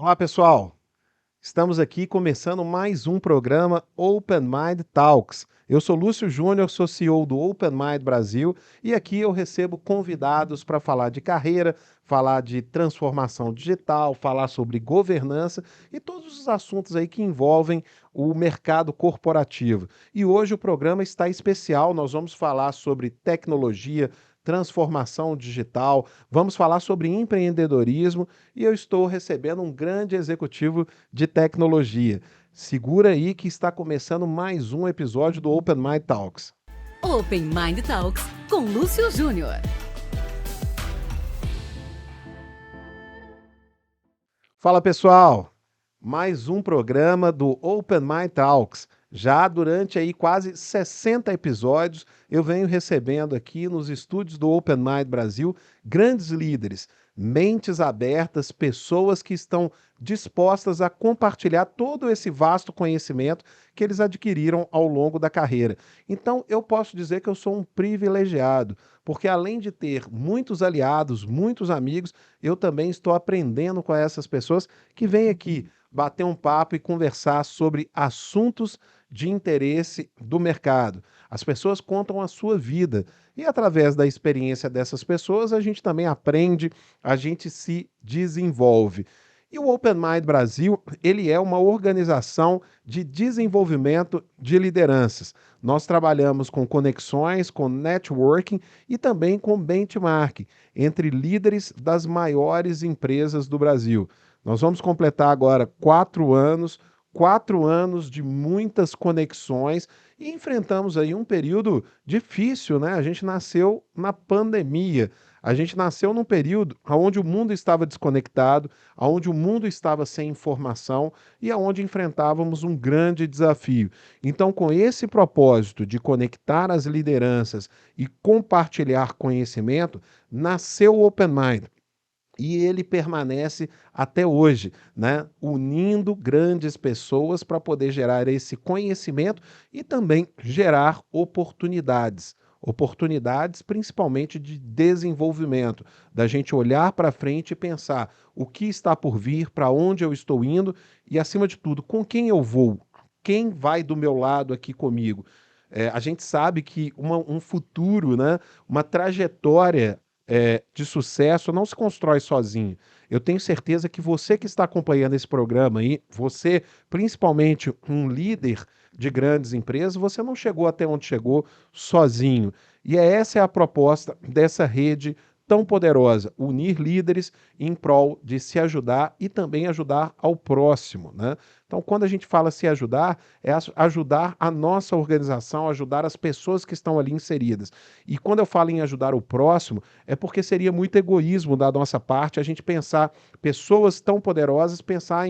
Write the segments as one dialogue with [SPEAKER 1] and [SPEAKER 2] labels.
[SPEAKER 1] Olá, pessoal. Estamos aqui começando mais um programa Open Mind Talks. Eu sou Lúcio Júnior, sou CEO do Open Mind Brasil e aqui eu recebo convidados para falar de carreira, falar de transformação digital, falar sobre governança e todos os assuntos aí que envolvem o mercado corporativo. E hoje o programa está especial, nós vamos falar sobre tecnologia, transformação digital, vamos falar sobre empreendedorismo e eu estou recebendo um grande executivo de tecnologia. Segura aí que está começando mais um episódio do Open Mind Talks.
[SPEAKER 2] Open Mind Talks com Lúcio Júnior.
[SPEAKER 1] Fala, pessoal! Mais um programa do Open Mind Talks. Já durante aí quase 60 episódios, eu venho recebendo aqui nos estúdios do Open Mind Brasil grandes líderes, mentes abertas, pessoas que estão dispostas a compartilhar todo esse vasto conhecimento que eles adquiriram ao longo da carreira. Então, eu posso dizer que eu sou um privilegiado, porque além de ter muitos aliados, muitos amigos, eu também estou aprendendo com essas pessoas que vêm aqui bater um papo e conversar sobre assuntos de interesse do mercado. As pessoas contam a sua vida e através da experiência dessas pessoas a gente também aprende, a gente se desenvolve. E o Open Mind Brasil, ele é uma organização de desenvolvimento de lideranças. Nós trabalhamos com conexões, com networking e também com benchmarking entre líderes das maiores empresas do Brasil. Nós vamos completar agora 4 anos de muitas conexões e enfrentamos aí um período difícil, né? A gente nasceu na pandemia, a gente nasceu num período onde o mundo estava desconectado, onde o mundo estava sem informação e onde enfrentávamos um grande desafio. Então, com esse propósito de conectar as lideranças e compartilhar conhecimento, nasceu o Open Mind. E ele permanece até hoje, né? Unindo grandes pessoas para poder gerar esse conhecimento e também gerar oportunidades. Oportunidades principalmente de desenvolvimento, da gente olhar para frente e pensar o que está por vir, para onde eu estou indo e, acima de tudo, com quem eu vou, quem vai do meu lado aqui comigo. A gente sabe que um futuro, né, uma trajetória de sucesso não se constrói sozinho. Eu tenho certeza que você que está acompanhando esse programa aí, você, principalmente um líder de grandes empresas, você não chegou até onde chegou sozinho. E essa é a proposta dessa rede tão poderosa, unir líderes em prol de se ajudar e também ajudar ao próximo, né? Então, quando a gente fala se ajudar, é ajudar a nossa organização, ajudar as pessoas que estão ali inseridas. E quando eu falo em ajudar o próximo, é porque seria muito egoísmo da nossa parte a gente pensar pessoas tão poderosas, pensar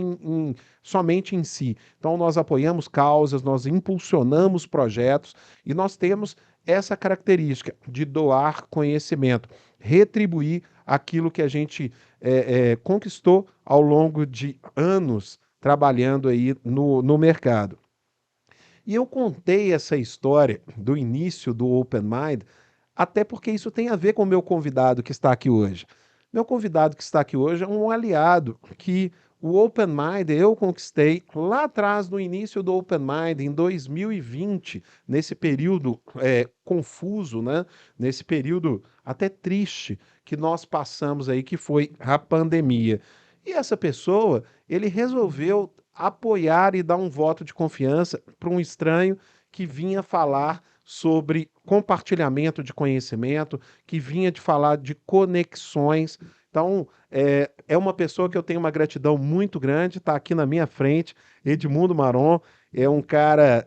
[SPEAKER 1] somente em si. Então, nós apoiamos causas, nós impulsionamos projetos e nós temos essa característica de doar conhecimento, retribuir aquilo que a gente conquistou ao longo de anos trabalhando aí no mercado. E eu contei essa história do início do Open Mind, até porque isso tem a ver com o meu convidado que está aqui hoje. Meu convidado que está aqui hoje é um aliado que o Open Mind eu conquistei lá atrás, no início do Open Mind, em 2020, nesse período confuso, né? Nesse período até triste que nós passamos aí, que foi a pandemia. E essa pessoa, ele resolveu apoiar e dar um voto de confiança para um estranho que vinha falar sobre compartilhamento de conhecimento, que vinha de falar de conexões. Então, é uma pessoa que eu tenho uma gratidão muito grande, está aqui na minha frente, Edmundo Maron, é um cara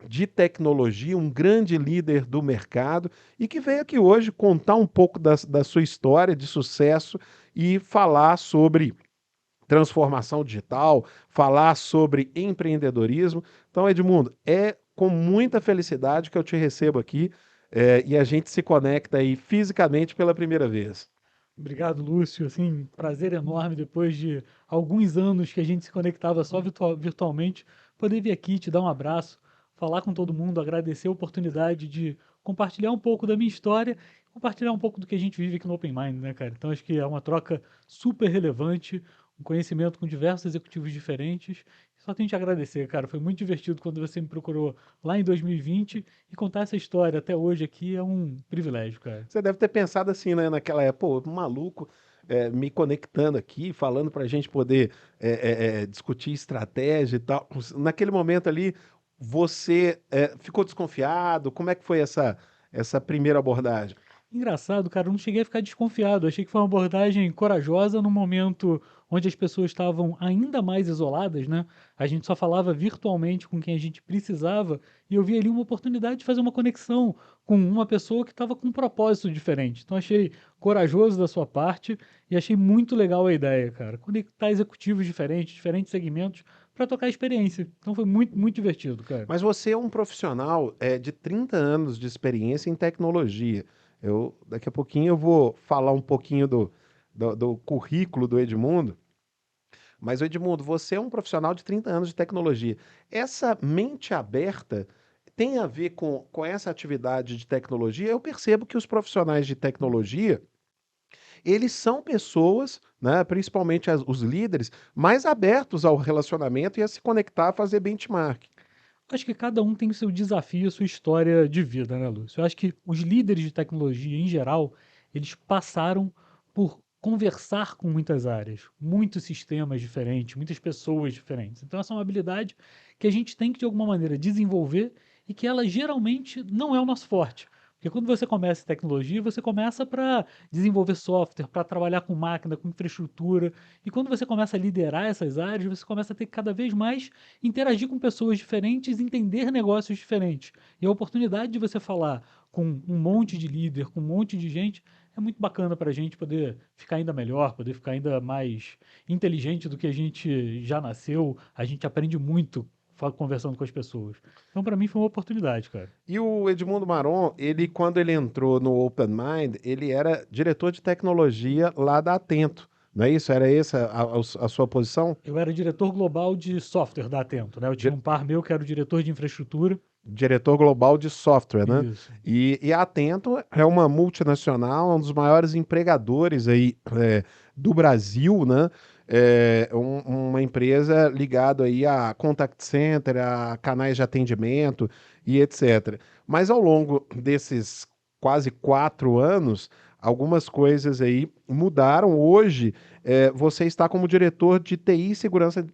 [SPEAKER 1] de tecnologia, um grande líder do mercado e que veio aqui hoje contar um pouco da sua história de sucesso e falar sobre transformação digital, falar sobre empreendedorismo. Então, Edmundo, é com muita felicidade que eu te recebo aqui, e a gente se conecta aí fisicamente pela primeira vez.
[SPEAKER 3] Obrigado, Lúcio. Assim, prazer enorme depois de alguns anos que a gente se conectava só virtualmente, poder vir aqui, te dar um abraço, falar com todo mundo, agradecer a oportunidade de compartilhar um pouco da minha história, compartilhar um pouco do que a gente vive aqui no Open Mind, né, cara? Então acho que é uma troca super relevante, um conhecimento com diversos executivos diferentes. Só tenho que te agradecer, cara. Foi muito divertido quando você me procurou lá em 2020 e contar essa história até hoje aqui é um privilégio, cara.
[SPEAKER 1] Você deve ter pensado assim, né, naquela época, pô, um maluco me conectando aqui, falando para a gente poder discutir estratégia e tal. Naquele momento ali, você ficou desconfiado? Como é que foi essa primeira abordagem?
[SPEAKER 3] Engraçado, cara, eu não cheguei a ficar desconfiado. Achei que foi uma abordagem corajosa num momento onde as pessoas estavam ainda mais isoladas, né? A gente só falava virtualmente com quem a gente precisava e eu vi ali uma oportunidade de fazer uma conexão com uma pessoa que estava com um propósito diferente. Então achei corajoso da sua parte e achei muito legal a ideia, cara. Conectar executivos diferentes, diferentes segmentos para tocar experiência. Então foi muito, muito divertido, cara.
[SPEAKER 1] Mas você é um profissional de 30 anos de experiência em tecnologia. Daqui a pouquinho eu vou falar um pouquinho do currículo do Edmundo. Mas, Edmundo, você é um profissional de 30 anos de tecnologia. Essa mente aberta tem a ver com essa atividade de tecnologia? Eu percebo que os profissionais de tecnologia, eles são pessoas, né, principalmente os líderes, mais abertos ao relacionamento e a se conectar, a fazer benchmark.
[SPEAKER 3] Acho que cada um tem o seu desafio, a sua história de vida, né, Lúcio? Eu acho que os líderes de tecnologia, em geral, eles passaram por conversar com muitas áreas, muitos sistemas diferentes, muitas pessoas diferentes. Então, essa é uma habilidade que a gente tem que, de alguma maneira, desenvolver e que ela geralmente não é o nosso forte. Porque quando você começa em tecnologia, você começa para desenvolver software, para trabalhar com máquina, com infraestrutura. E quando você começa a liderar essas áreas, você começa a ter que cada vez mais interagir com pessoas diferentes, entender negócios diferentes. E a oportunidade de você falar com um monte de líder, com um monte de gente, é muito bacana para a gente poder ficar ainda melhor, poder ficar ainda mais inteligente do que a gente já nasceu. A gente aprende muito conversando com as pessoas. Então, para mim, foi uma oportunidade, cara.
[SPEAKER 1] E o Edmundo Maron, quando ele entrou no Open Mind, ele era diretor de tecnologia lá da Atento, não é isso? Era essa a sua posição?
[SPEAKER 3] Eu era diretor global de software da Atento, né? Eu tinha
[SPEAKER 1] Di-
[SPEAKER 3] um par meu que era o diretor de infraestrutura.
[SPEAKER 1] Diretor global de software, né?
[SPEAKER 3] Isso.
[SPEAKER 1] E a Atento é uma multinacional, um dos maiores empregadores aí do Brasil, né? Uma empresa ligada aí a contact center, a canais de atendimento e etc. Mas ao longo desses quase 4 anos, algumas coisas aí mudaram. Hoje, você está como diretor de TI e segurança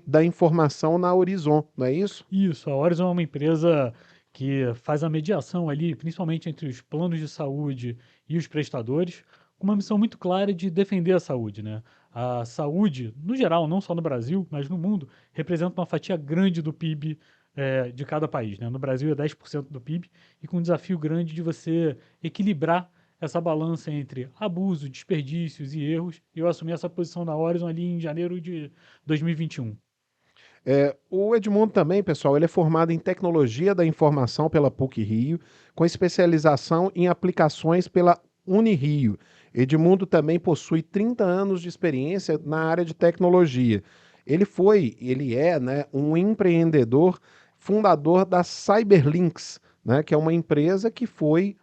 [SPEAKER 1] da informação na Horizon, não é isso?
[SPEAKER 3] Isso, a Horizon é uma empresa que faz a mediação ali, principalmente entre os planos de saúde e os prestadores, com uma missão muito clara de defender a saúde, né? A saúde, no geral, não só no Brasil, mas no mundo, representa uma fatia grande do PIB, de cada país, né? No Brasil é 10% do PIB e com um desafio grande de você equilibrar essa balança entre abuso, desperdícios e erros. Eu assumi essa posição na Horizon ali em janeiro de 2021.
[SPEAKER 1] O Edmundo também, pessoal, ele é formado em Tecnologia da Informação pela PUC-Rio, com especialização em aplicações pela Unirio. Edmundo também possui 30 anos de experiência na área de tecnologia. Ele é, né, um empreendedor, fundador da Cyberlinks, né, que é uma empresa que foi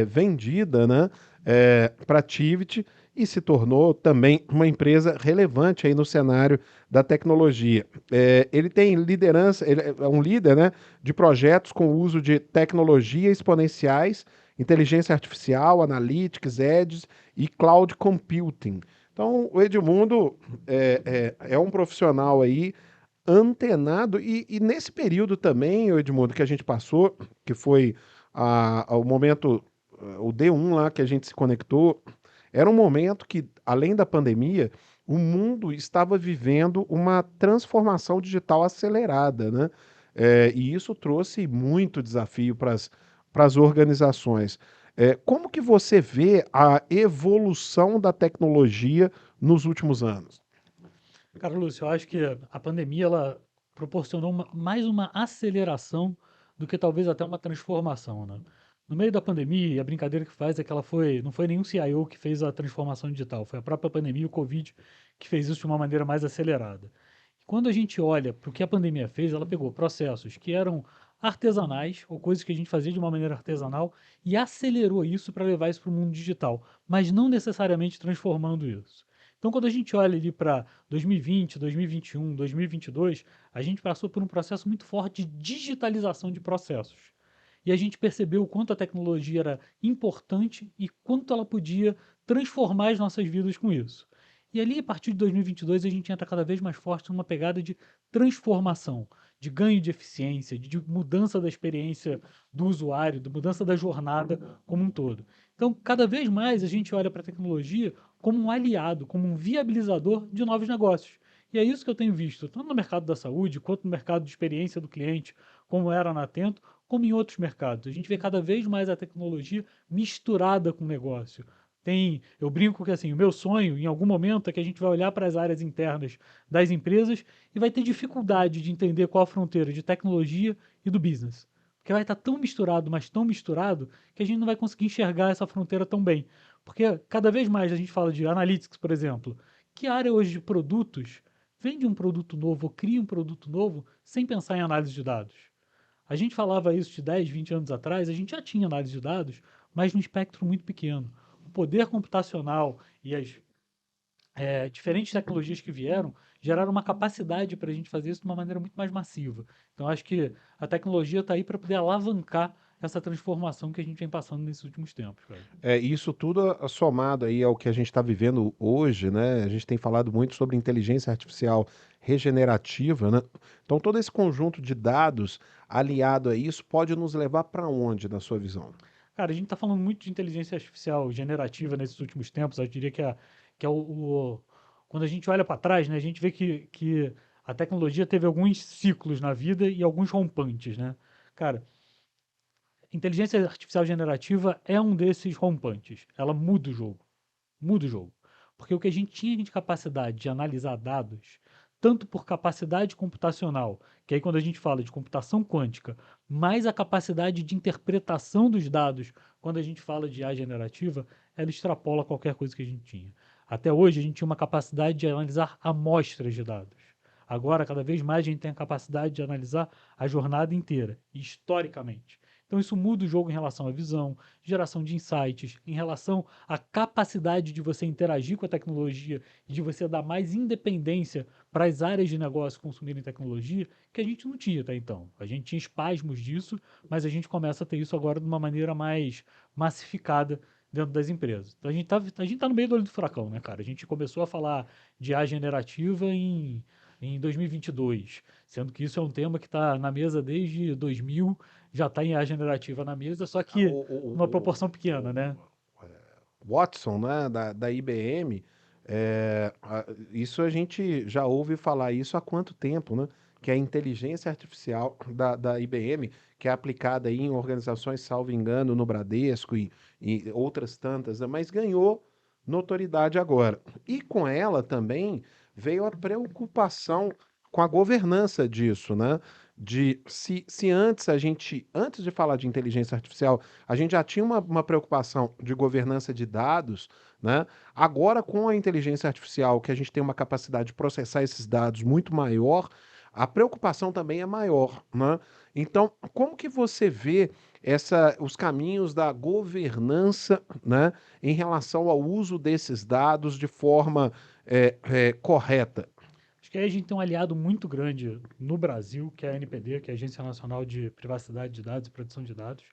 [SPEAKER 1] vendida, né, para a Tivit e se tornou também uma empresa relevante aí no cenário da tecnologia. Ele tem liderança, ele é um líder, né, de projetos com o uso de tecnologia exponenciais, inteligência artificial, analytics, edge e cloud computing. Então, o Edmundo é um profissional aí antenado e nesse período também, o Edmundo, que a gente passou, que foi o momento, o D1 lá que a gente se conectou, era um momento que, além da pandemia, o mundo estava vivendo uma transformação digital acelerada, né? E isso trouxe muito desafio para as organizações. Como que você vê a evolução da tecnologia nos últimos anos?
[SPEAKER 3] Cara, Lúcio, eu acho que a pandemia ela proporcionou mais uma aceleração do que talvez até uma transformação, né? No meio da pandemia, a brincadeira que faz é que não foi nenhum CIO que fez a transformação digital, foi a própria pandemia, o Covid, que fez isso de uma maneira mais acelerada. E quando a gente olha para o que a pandemia fez, ela pegou processos que eram artesanais, ou coisas que a gente fazia de uma maneira artesanal, e acelerou isso para levar isso para o mundo digital, mas não necessariamente transformando isso. Então, quando a gente olha ali para 2020, 2021, 2022, a gente passou por um processo muito forte de digitalização de processos. E a gente percebeu o quanto a tecnologia era importante e quanto ela podia transformar as nossas vidas com isso. E ali, a partir de 2022, a gente entra cada vez mais forte numa pegada de transformação, de ganho de eficiência, de mudança da experiência do usuário, de mudança da jornada como um todo. Então, cada vez mais a gente olha para a tecnologia como um aliado, como um viabilizador de novos negócios. E é isso que eu tenho visto, tanto no mercado da saúde, quanto no mercado de experiência do cliente, como era na Atento, como em outros mercados. A gente vê cada vez mais a tecnologia misturada com o negócio. Eu brinco que assim, o meu sonho, em algum momento, é que a gente vai olhar para as áreas internas das empresas e vai ter dificuldade de entender qual a fronteira de tecnologia e do business. Porque vai estar tão misturado, mas tão misturado, que a gente não vai conseguir enxergar essa fronteira tão bem. Porque cada vez mais a gente fala de analytics, por exemplo. Que área hoje de produtos vende um produto novo ou cria um produto novo sem pensar em análise de dados? A gente falava isso de 10, 20 anos atrás, a gente já tinha análise de dados, mas num espectro muito pequeno. O poder computacional e as diferentes tecnologias que vieram geraram uma capacidade para a gente fazer isso de uma maneira muito mais massiva. Então, acho que a tecnologia está aí para poder alavancar essa transformação que a gente vem passando nesses últimos tempos, cara.
[SPEAKER 1] Isso tudo somado aí ao que a gente está vivendo hoje, né? A gente tem falado muito sobre inteligência artificial regenerativa, né? Então, todo esse conjunto de dados aliado a isso pode nos levar para onde, na sua visão?
[SPEAKER 3] Cara, a gente está falando muito de inteligência artificial generativa nesses últimos tempos. Eu diria que quando a gente olha para trás, né, a gente vê que a tecnologia teve alguns ciclos na vida e alguns rompantes, né? Cara, inteligência artificial generativa é um desses rompantes. Ela muda o jogo. Muda o jogo. Porque o que a gente tinha de capacidade de analisar dados, tanto por capacidade computacional, que aí quando a gente fala de computação quântica, mais a capacidade de interpretação dos dados, quando a gente fala de IA generativa, ela extrapola qualquer coisa que a gente tinha. Até hoje a gente tinha uma capacidade de analisar amostras de dados. Agora, cada vez mais, a gente tem a capacidade de analisar a jornada inteira, historicamente. Então, isso muda o jogo em relação à visão, geração de insights, em relação à capacidade de você interagir com a tecnologia e de você dar mais independência para as áreas de negócio consumirem tecnologia, que a gente não tinha até então. A gente tinha espasmos disso, mas a gente começa a ter isso agora de uma maneira mais massificada dentro das empresas. Então, a gente tá no meio do olho do furacão, né, cara? A gente começou a falar de IA generativa em 2022, sendo que isso é um tema que está na mesa desde 2000, já está em IA generativa na mesa, só
[SPEAKER 1] Ah,
[SPEAKER 3] que numa proporção pequena, né?
[SPEAKER 1] Watson, né, da IBM, isso a gente já ouve falar isso há quanto tempo, né? Que é a inteligência artificial da IBM, que é aplicada aí em organizações, salvo engano, no Bradesco e outras tantas, né? Mas ganhou notoriedade agora. E com ela também veio a preocupação com a governança disso, né? De se antes de falar de inteligência artificial, a gente já tinha uma preocupação de governança de dados, né? Agora, com a inteligência artificial, que a gente tem uma capacidade de processar esses dados muito maior, a preocupação também é maior, né? Então, como que você vê os caminhos da governança, né, em relação ao uso desses dados de forma correta?
[SPEAKER 3] Acho que aí a gente tem um aliado muito grande no Brasil, que é a NPD, que é a Agência Nacional de Privacidade de Dados e Proteção de Dados,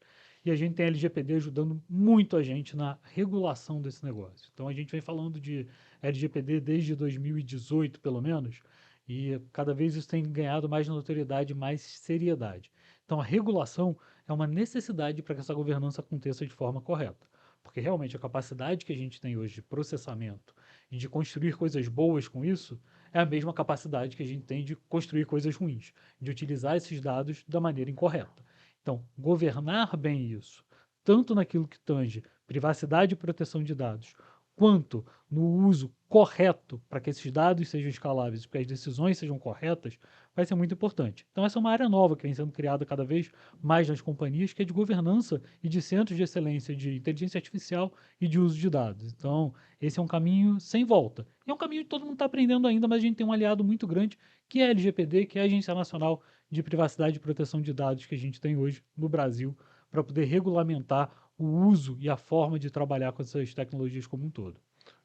[SPEAKER 3] e a gente tem a LGPD ajudando muito a gente na regulação desse negócio. Então a gente vem falando de LGPD desde 2018, pelo menos, e cada vez isso tem ganhado mais notoriedade, mais seriedade. Então a regulação é uma necessidade para que essa governança aconteça de forma correta. Porque realmente a capacidade que a gente tem hoje de processamento e de construir coisas boas com isso é a mesma capacidade que a gente tem de construir coisas ruins, de utilizar esses dados da maneira incorreta. Então, governar bem isso, tanto naquilo que tange privacidade e proteção de dados, quanto no uso correto para que esses dados sejam escaláveis, para que as decisões sejam corretas, vai ser muito importante. Então, essa é uma área nova que vem sendo criada cada vez mais nas companhias, que é de governança e de centros de excelência de inteligência artificial e de uso de dados. Então, esse é um caminho sem volta. E é um caminho que todo mundo está aprendendo ainda, mas a gente tem um aliado muito grande, que é a LGPD, que é a Agência Nacional de Privacidade e Proteção de Dados que a gente tem hoje no Brasil, para poder regulamentar o uso e a forma de trabalhar com essas tecnologias como um todo.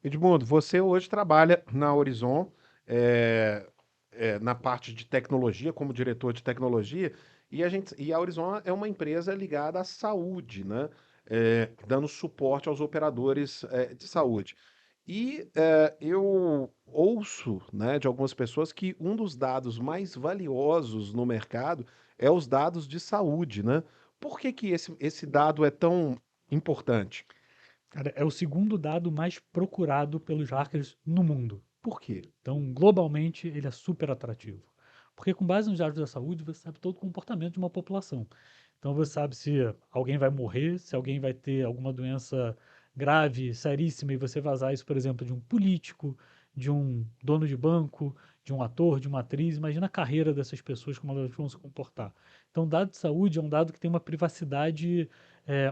[SPEAKER 1] Edmundo, você hoje trabalha na Horizon, é, na parte de tecnologia, como diretor de tecnologia, e a Horizon é uma empresa ligada à saúde, né? Dando suporte aos operadores, de saúde. E eu ouço, né, de algumas pessoas que um dos dados mais valiosos no mercado é os dados de saúde, né? Por que que esse dado é tão importante?
[SPEAKER 3] Cara, é o segundo dado mais procurado pelos hackers no mundo.
[SPEAKER 1] Por quê?
[SPEAKER 3] Então, globalmente, ele é super atrativo. Porque com base nos dados da saúde, você sabe todo o comportamento de uma população. Então, você sabe se alguém vai morrer, se alguém vai ter alguma doença grave, seríssima, e você vazar isso, por exemplo, de um político, de um dono de banco, de um ator, de uma atriz. Imagina a carreira dessas pessoas, como elas vão se comportar. Então, dado de saúde é um dado que tem uma privacidade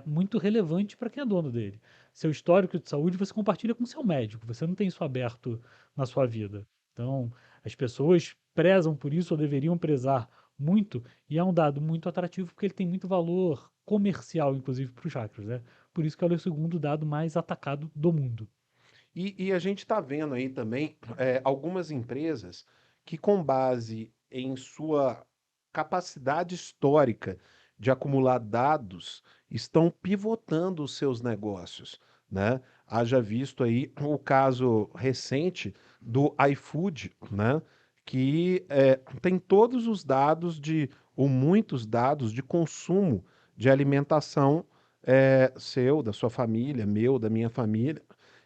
[SPEAKER 3] muito relevante para quem é dono dele. Seu histórico de saúde você compartilha com seu médico, você não tem isso aberto na sua vida. Então, as pessoas prezam por isso ou deveriam prezar muito, e é um dado muito atrativo porque ele tem muito valor comercial, inclusive, para os hackers, né? Por isso que ele é o segundo dado mais atacado do mundo.
[SPEAKER 1] E a gente está vendo aí também algumas empresas que, com base em sua capacidade histórica de acumular dados, estão pivotando os seus negócios, né? Haja visto aí o caso recente do iFood, né? Que tem todos os dados ou muitos dados de consumo de alimentação seu, da sua família, meu, da minha família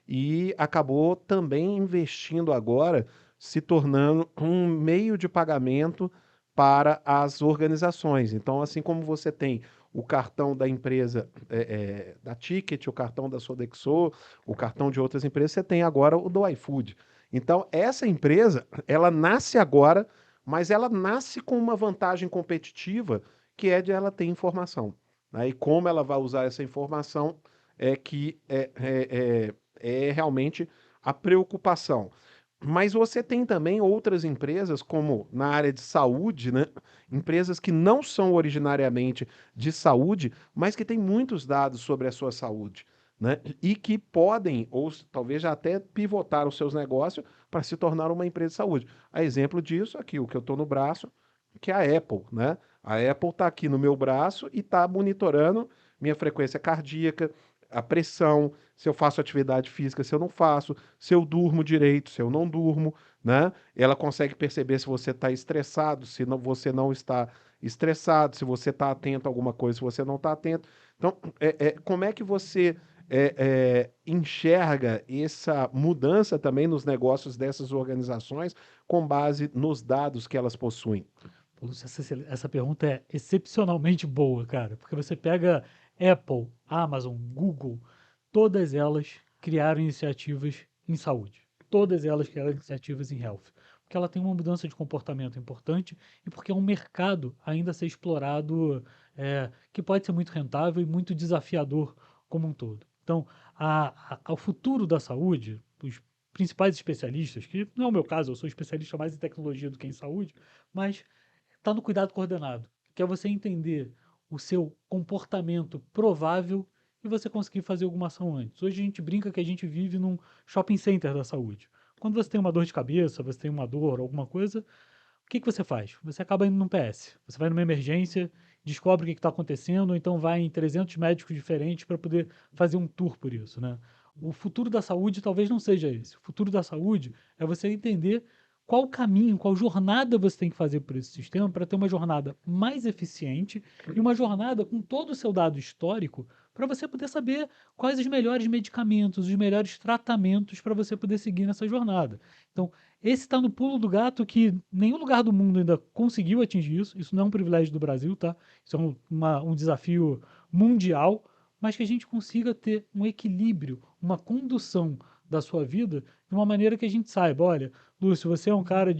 [SPEAKER 1] e acabou também investindo agora, se tornando um meio de pagamento para as organizações. Então, assim como você tem o cartão da empresa da Ticket, o cartão da Sodexo, o cartão de outras empresas, você tem agora o do iFood. Então, essa empresa, ela nasce agora, mas ela nasce com uma vantagem competitiva, que é de ela ter informação, né? E como ela vai usar essa informação é que é realmente a preocupação. Mas você tem também outras empresas, como na área de saúde, né? Empresas que não são originariamente de saúde, mas que têm muitos dados sobre a sua saúde, né? E que podem, ou talvez já até pivotar os seus negócios para se tornar uma empresa de saúde. A exemplo disso, aqui, o que eu estou no braço, que é a Apple, né? A Apple está aqui no meu braço e está monitorando minha frequência cardíaca, a pressão, se eu faço atividade física, se eu não faço, se eu durmo direito, se eu não durmo, né? Ela consegue perceber se você está estressado, se não, você não está estressado, se você está atento a alguma coisa, se você não está atento. Então, como é que você enxerga essa mudança também nos negócios dessas organizações com base nos dados que elas possuem?
[SPEAKER 3] Pô, Lúcio, essa pergunta é excepcionalmente boa, cara, porque você pega Apple, Amazon, Google, todas elas criaram iniciativas em saúde. Todas elas criaram iniciativas em health. Porque ela tem uma mudança de comportamento importante e porque é um mercado ainda a ser explorado que pode ser muito rentável e muito desafiador como um todo. Então, ao futuro da saúde, os principais especialistas, que não é o meu caso, eu sou especialista mais em tecnologia do que em saúde, mas está no cuidado coordenado, que é você entender o seu comportamento provável e você conseguir fazer alguma ação antes. Hoje a gente brinca que a gente vive num shopping center da saúde. Quando você tem uma dor de cabeça, você tem uma dor, alguma coisa, o que que você faz? Você acaba indo num PS. Você vai numa emergência, descobre o que está acontecendo, ou então vai em 300 médicos diferentes para poder fazer um tour por isso, né? O futuro da saúde talvez não seja esse. O futuro da saúde é você entender qual caminho, qual jornada você tem que fazer por esse sistema para ter uma jornada mais eficiente e uma jornada com todo o seu dado histórico para você poder saber quais os melhores medicamentos, os melhores tratamentos para você poder seguir nessa jornada. Então, esse está no pulo do gato que nenhum lugar do mundo ainda conseguiu atingir isso. Isso não é um privilégio do Brasil, tá? Isso é um desafio mundial, mas que a gente consiga ter um equilíbrio, uma condução da sua vida de uma maneira que a gente saiba, olha, Lúcio, você é um cara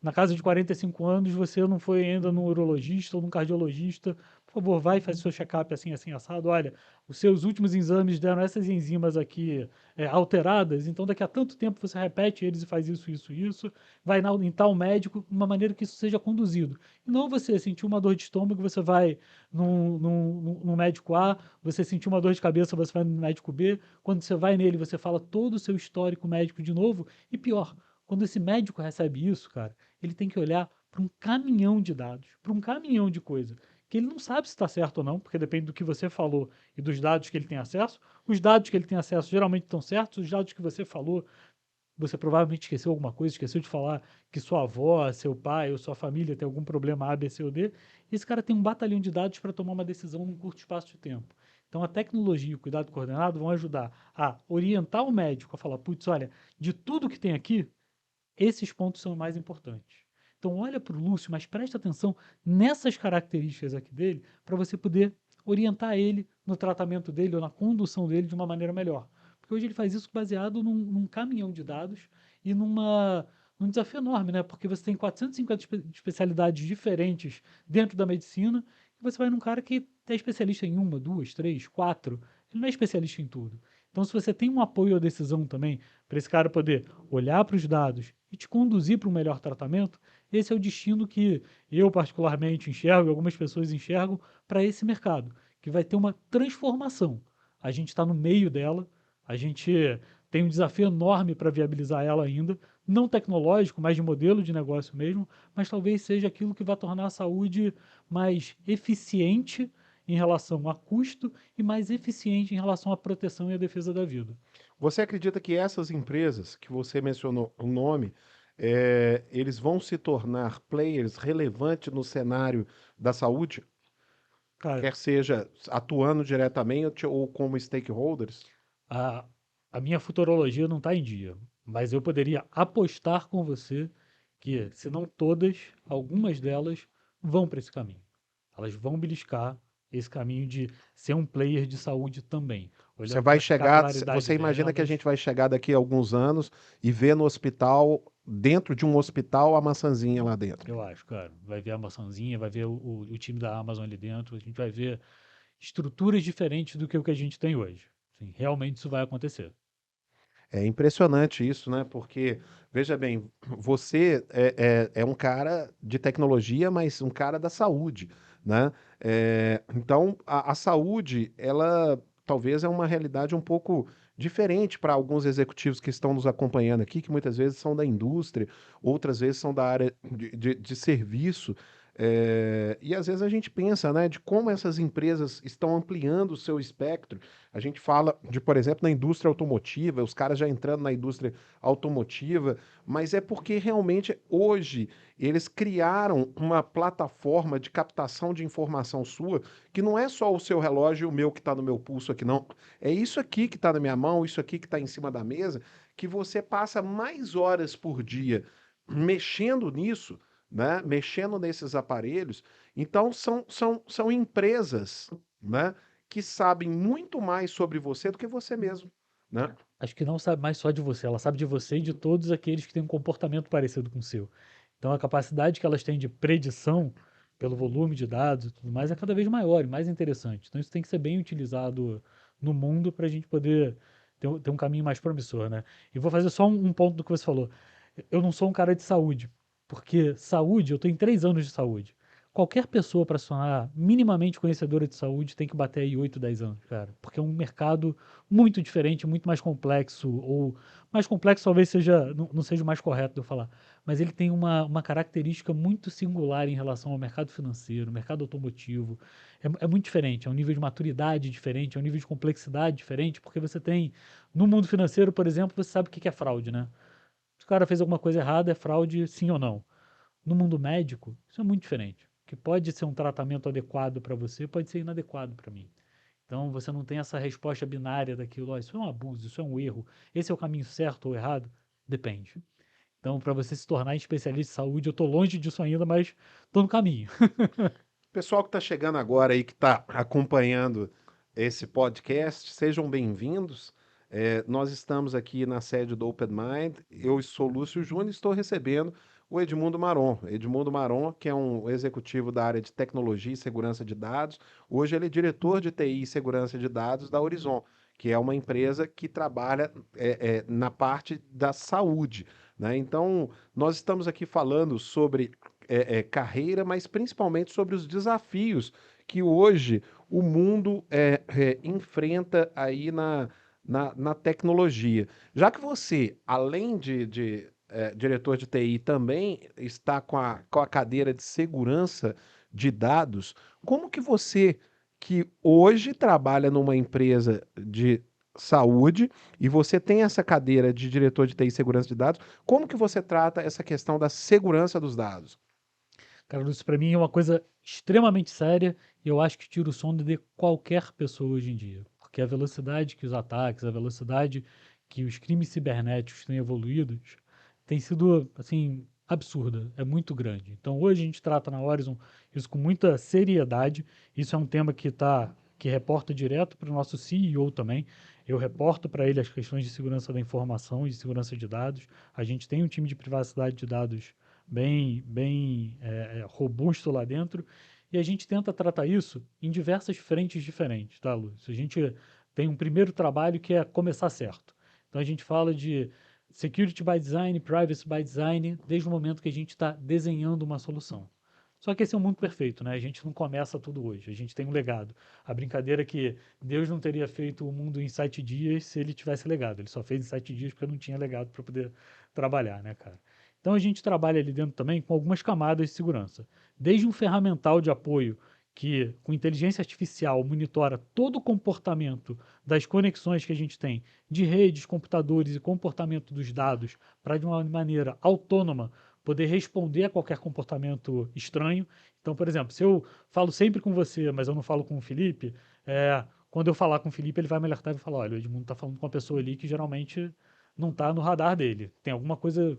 [SPEAKER 3] na casa de 45 anos, você não foi ainda num urologista ou num cardiologista por favor, vai fazer seu check-up assim, assim, assado. Olha, os seus últimos exames deram essas enzimas aqui alteradas, então daqui a tanto tempo você repete eles e faz isso, isso, isso. Vai em tal médico, de uma maneira que isso seja conduzido. E não você sentir uma dor de estômago, você vai no médico A, você sentir uma dor de cabeça, você vai no médico B. Quando você vai nele, você fala todo o seu histórico médico de novo. E pior, quando esse médico recebe isso, cara, ele tem que olhar para um caminhão de dados, para um caminhão de coisa, que ele não sabe se está certo ou não, porque depende do que você falou e dos dados que ele tem acesso. Os dados que ele tem acesso geralmente estão certos, os dados que você falou, você provavelmente esqueceu alguma coisa, esqueceu de falar que sua avó, seu pai ou sua família tem algum problema A, B, C ou D. E esse cara tem um batalhão de dados para tomar uma decisão num curto espaço de tempo. Então a tecnologia e o cuidado coordenado vão ajudar a orientar o médico a falar, putz, olha, de tudo que tem aqui, esses pontos são mais importantes. Então olha para o Lúcio, mas presta atenção nessas características aqui dele para você poder orientar ele no tratamento dele ou na condução dele de uma maneira melhor. Porque hoje ele faz isso baseado num caminhão de dados e num desafio enorme, né? Porque você tem 450 especialidades diferentes dentro da medicina e você vai num cara que é especialista em uma, duas, três, quatro. Ele não é especialista em tudo. Então, se você tem um apoio à decisão também, para esse cara poder olhar para os dados e te conduzir para um melhor tratamento, esse é o destino que eu particularmente enxergo e algumas pessoas enxergam para esse mercado, que vai ter uma transformação. A gente está no meio dela, a gente tem um desafio enorme para viabilizar ela ainda, não tecnológico, mas de modelo de negócio mesmo, mas talvez seja aquilo que vai tornar a saúde mais eficiente em relação a custo e mais eficiente em relação à proteção e à defesa da vida.
[SPEAKER 1] Você acredita que essas empresas que você mencionou o nome, eles vão se tornar players relevantes no cenário da saúde,
[SPEAKER 3] Cara,
[SPEAKER 1] quer seja atuando diretamente ou como stakeholders?
[SPEAKER 3] a, a minha futurologia não está em dia, mas eu poderia apostar com você que, se não todas, algumas delas vão para esse caminho. Elas vão beliscar esse caminho de ser um player de saúde também,
[SPEAKER 1] Você
[SPEAKER 3] olhando
[SPEAKER 1] vai
[SPEAKER 3] para a
[SPEAKER 1] chegar,
[SPEAKER 3] capilaridade
[SPEAKER 1] você imagina que a
[SPEAKER 3] delas.
[SPEAKER 1] gente vai chegar daqui a alguns anos e ver no hospital, dentro de um hospital, a maçãzinha lá dentro.
[SPEAKER 3] Eu acho, cara. Vai ver a maçãzinha, vai ver o time da Amazon ali dentro, a gente vai ver estruturas diferentes do que o que a gente tem hoje. Sim, realmente isso vai acontecer.
[SPEAKER 1] É impressionante isso, né? Porque, veja bem, você é um cara de tecnologia, mas um cara da saúde, né? Então, a saúde, ela talvez é uma realidade um pouco diferente para alguns executivos que estão nos acompanhando aqui, que muitas vezes são da indústria, outras vezes são da área de serviço. E às vezes a gente pensa, né, de como essas empresas estão ampliando o seu espectro. A gente fala de, por exemplo, na indústria automotiva, os caras já entrando na indústria automotiva, mas é porque realmente hoje eles criaram uma plataforma de captação de informação sua, que não é só o seu relógio e o meu que está no meu pulso aqui, não. É isso aqui que está na minha mão, isso aqui que está em cima da mesa, que você passa mais horas por dia mexendo nisso, né? Mexendo nesses aparelhos. Então, são empresas, né? Que sabem muito mais sobre você do que você mesmo, né?
[SPEAKER 3] Acho que não sabe mais só de você, ela sabe de você e de todos aqueles que têm um comportamento parecido com o seu. Então a capacidade que elas têm de predição pelo volume de dados e tudo mais é cada vez maior e mais interessante. Então isso tem que ser bem utilizado no mundo para a gente poder ter um caminho mais promissor, né? E vou fazer só um ponto do que você falou. Eu não sou um cara de saúde, porque saúde, eu tenho 3 anos de saúde. Qualquer pessoa para se tornar minimamente conhecedora de saúde tem que bater aí 8, 10 anos, cara. Porque é um mercado muito diferente, muito mais complexo, ou mais complexo talvez seja, não seja o mais correto de eu falar, mas ele tem uma característica muito singular em relação ao mercado financeiro, mercado automotivo. É muito diferente, é um nível de maturidade diferente, é um nível de complexidade diferente, porque você tem, no mundo financeiro, por exemplo, você sabe o que é fraude, né? Se o cara fez alguma coisa errada, é fraude sim ou não. No mundo médico, isso é muito diferente. O que pode ser um tratamento adequado para você, pode ser inadequado para mim. Então você não tem essa resposta binária daquilo, ó, isso é um abuso, isso é um erro, esse é o caminho certo ou errado? Depende. Então, para você se tornar especialista em saúde, eu estou longe disso ainda, mas estou no caminho.
[SPEAKER 1] Pessoal que está chegando agora aí, que está acompanhando esse podcast, sejam bem-vindos. Nós estamos aqui na sede do Open Mind. Eu sou Lúcio Júnior e estou recebendo o Edmundo Maron. Edmundo Maron, que é um executivo da área de tecnologia e segurança de dados. Hoje ele é diretor de TI e segurança de dados da Horizon, que é uma empresa que trabalha na parte da saúde, né? Então, nós estamos aqui falando sobre carreira, mas principalmente sobre os desafios que hoje o mundo enfrenta aí na tecnologia. Já que você, além de diretor de TI, também está com a cadeira de segurança de dados, como que você, que hoje trabalha numa empresa de saúde e você tem essa cadeira de diretor de TI e segurança de dados, como que você trata essa questão da segurança dos dados?
[SPEAKER 3] Cara, isso para mim é uma coisa extremamente séria e eu acho que tira o sono de qualquer pessoa hoje em dia. Porque a velocidade que os ataques, a velocidade que os crimes cibernéticos têm evoluído tem sido, assim, absurda, é muito grande. Então hoje a gente trata na Horizon isso com muita seriedade. Isso é um tema que reporta direto para o nosso CEO também. Eu reporto para ele as questões de segurança da informação e de segurança de dados. A gente tem um time de privacidade de dados bem robusto lá dentro, e a gente tenta tratar isso em diversas frentes diferentes, tá, Lúcio? A gente tem um primeiro trabalho que é começar certo. Então a gente fala de security by design, privacy by design, desde o momento que a gente está desenhando uma solução. Só que esse é um mundo perfeito, né? A gente não começa tudo hoje, a gente tem um legado. A brincadeira é que Deus não teria feito o mundo em 7 dias se ele tivesse legado. Ele só fez em 7 dias porque não tinha legado para poder trabalhar, né, cara? Então a gente trabalha ali dentro também com algumas camadas de segurança. Desde um ferramental de apoio que, com inteligência artificial, monitora todo o comportamento das conexões que a gente tem de redes, computadores e comportamento dos dados para, de uma maneira autônoma, poder responder a qualquer comportamento estranho. Então, por exemplo, se eu falo sempre com você, mas eu não falo com o Felipe, quando eu falar com o Felipe, ele vai me alertar e vai falar: olha, o Edmundo está falando com uma pessoa ali que geralmente não está no radar dele. Tem alguma coisa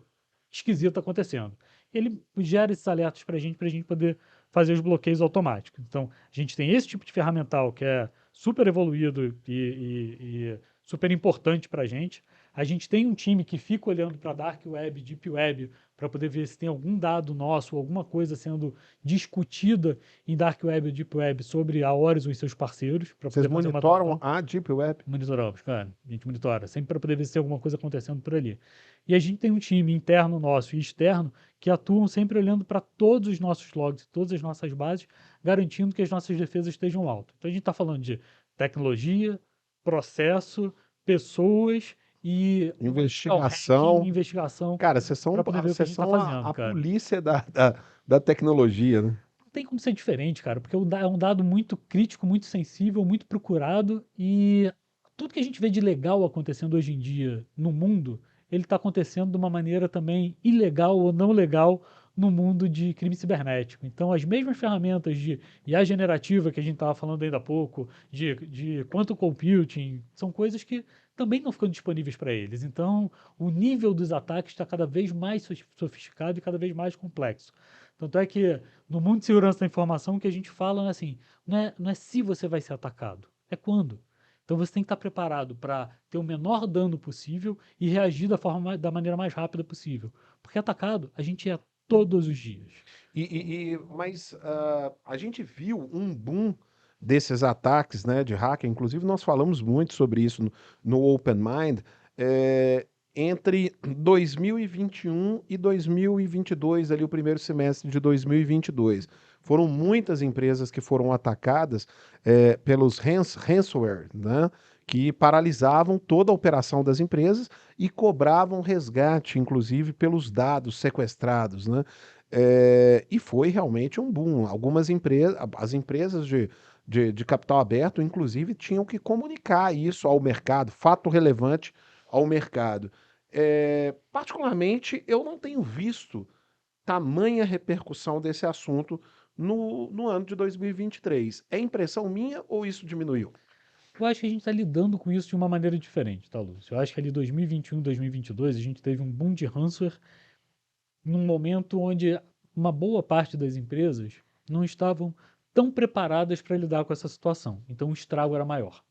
[SPEAKER 3] esquisito acontecendo. Ele gera esses alertas para a gente poder fazer os bloqueios automáticos. Então, a gente tem esse tipo de ferramental que é super evoluído e super importante para a gente. A gente tem um time que fica olhando para Dark Web, Deep Web, para poder ver se tem algum dado nosso, alguma coisa sendo discutida em Dark Web ou Deep Web sobre a Horizon e seus parceiros, para
[SPEAKER 1] Vocês
[SPEAKER 3] poder fazer uma
[SPEAKER 1] monitoram
[SPEAKER 3] atuação.
[SPEAKER 1] a Deep Web?
[SPEAKER 3] Monitoramos, cara. A gente monitora, sempre para poder ver se tem alguma coisa acontecendo por ali. E a gente tem um time interno nosso e externo que atuam sempre olhando para todos os nossos logs, todas as nossas bases, garantindo que as nossas defesas estejam altas. Então a gente está falando de tecnologia, processo, pessoas e um ethical hacking,
[SPEAKER 1] Investigação.
[SPEAKER 3] investigação,
[SPEAKER 1] Cara,
[SPEAKER 3] para poder ver o que a
[SPEAKER 1] vocês
[SPEAKER 3] gente está
[SPEAKER 1] são a,
[SPEAKER 3] fazendo,
[SPEAKER 1] a
[SPEAKER 3] cara.
[SPEAKER 1] polícia da tecnologia, né?
[SPEAKER 3] Não tem como ser diferente, cara, porque é um dado muito crítico, muito sensível, muito procurado e tudo que a gente vê de legal acontecendo hoje em dia no mundo, ele está acontecendo de uma maneira também ilegal ou não legal no mundo de crime cibernético. Então, as mesmas ferramentas de IA generativa que a gente estava falando ainda há pouco, de quantum computing, são coisas que também estão ficando disponíveis para eles. Então, o nível dos ataques está cada vez mais sofisticado e cada vez mais complexo. Tanto é que no mundo de segurança da informação, o que a gente fala é assim, não é se você vai ser atacado, é quando. Então você tem que estar preparado para ter o menor dano possível e reagir da maneira mais rápida possível. Porque atacado, a gente é todos os dias.
[SPEAKER 1] Mas a gente viu um boom desses ataques, né, de hacker. Inclusive, nós falamos muito sobre isso no Open Mind, entre 2021 e 2022, ali o primeiro semestre de 2022. Foram muitas empresas que foram atacadas pelos ransomware, né, que paralisavam toda a operação das empresas e cobravam resgate, inclusive, pelos dados sequestrados, né? E foi realmente um boom. Algumas empresas, as empresas de capital aberto, inclusive, tinham que comunicar isso ao mercado, fato relevante ao mercado. Particularmente, eu não tenho visto tamanha repercussão desse assunto no ano de 2023. É impressão minha ou isso diminuiu?
[SPEAKER 3] Eu acho que a gente está lidando com isso de uma maneira diferente, tá, Lúcio? Eu acho que ali 2021, 2022, a gente teve um boom de ransomware num momento onde uma boa parte das empresas não estavam tão preparadas para lidar com essa situação. Então o estrago era maior.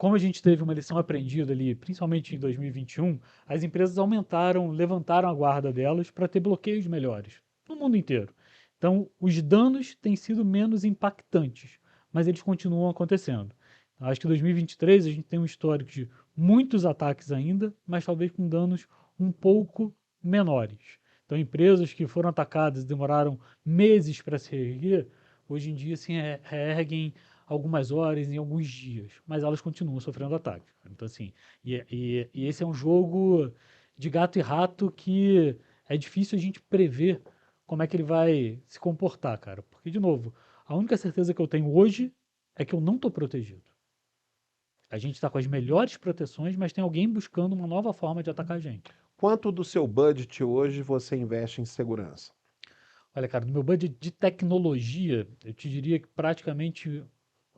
[SPEAKER 3] como a gente teve uma lição aprendida ali, principalmente em 2021, as empresas levantaram a guarda delas para ter bloqueios melhores no mundo inteiro. Então, os danos têm sido menos impactantes, mas eles continuam acontecendo. Então, acho que em 2023 a gente tem um histórico de muitos ataques ainda, mas talvez com danos um pouco menores. Então, empresas que foram atacadas e demoraram meses para se reerguer, hoje em dia se reerguem algumas horas, em alguns dias, mas elas continuam sofrendo ataques. Então, assim, e esse é um jogo de gato e rato que é difícil a gente prever como é que ele vai se comportar, cara. Porque, de novo, a única certeza que eu tenho hoje é que eu não estou protegido. A gente está com as melhores proteções, mas tem alguém buscando uma nova forma de atacar a gente.
[SPEAKER 1] Quanto do seu budget hoje você investe em segurança?
[SPEAKER 3] Olha, cara, no meu budget de tecnologia, eu te diria que praticamente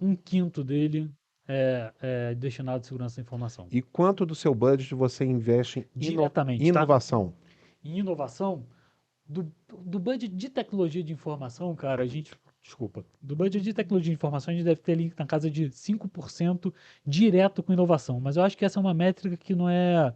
[SPEAKER 3] um quinto dele é destinado à segurança da informação.
[SPEAKER 1] E quanto do seu budget você investe em
[SPEAKER 3] Diretamente, tá?
[SPEAKER 1] inovação?
[SPEAKER 3] Em inovação, do budget de tecnologia de informação, cara, desculpa, do budget de tecnologia de informação, a gente deve ter ali na casa de 5% direto com inovação. Mas eu acho que essa é uma métrica que não é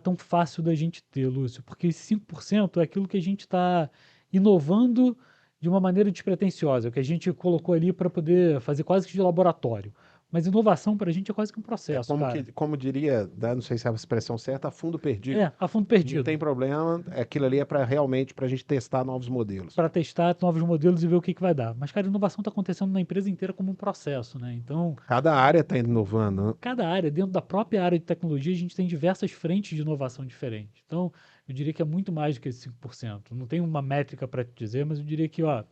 [SPEAKER 3] tão fácil da gente ter, Lúcio, porque esse 5% é aquilo que a gente está inovando de uma maneira despretensiosa, que a gente colocou ali para poder fazer quase que de laboratório. Mas inovação para a gente é quase que um
[SPEAKER 1] É
[SPEAKER 3] processo,
[SPEAKER 1] como
[SPEAKER 3] cara.
[SPEAKER 1] que, como diria, né, não sei se é a expressão certa, a fundo perdido.
[SPEAKER 3] A fundo
[SPEAKER 1] Não
[SPEAKER 3] perdido.
[SPEAKER 1] tem problema, aquilo ali é para realmente para a gente testar novos modelos.
[SPEAKER 3] Para testar novos modelos e ver o que vai dar. Mas, cara, a inovação está acontecendo na empresa inteira como um processo, né? Então,
[SPEAKER 1] Cada área está inovando, né?
[SPEAKER 3] cada área, dentro da própria área de tecnologia, a gente tem diversas frentes de inovação diferentes. Então, eu diria que é muito mais do que esse 5%. Não tem uma métrica para te dizer, mas eu diria que, ó,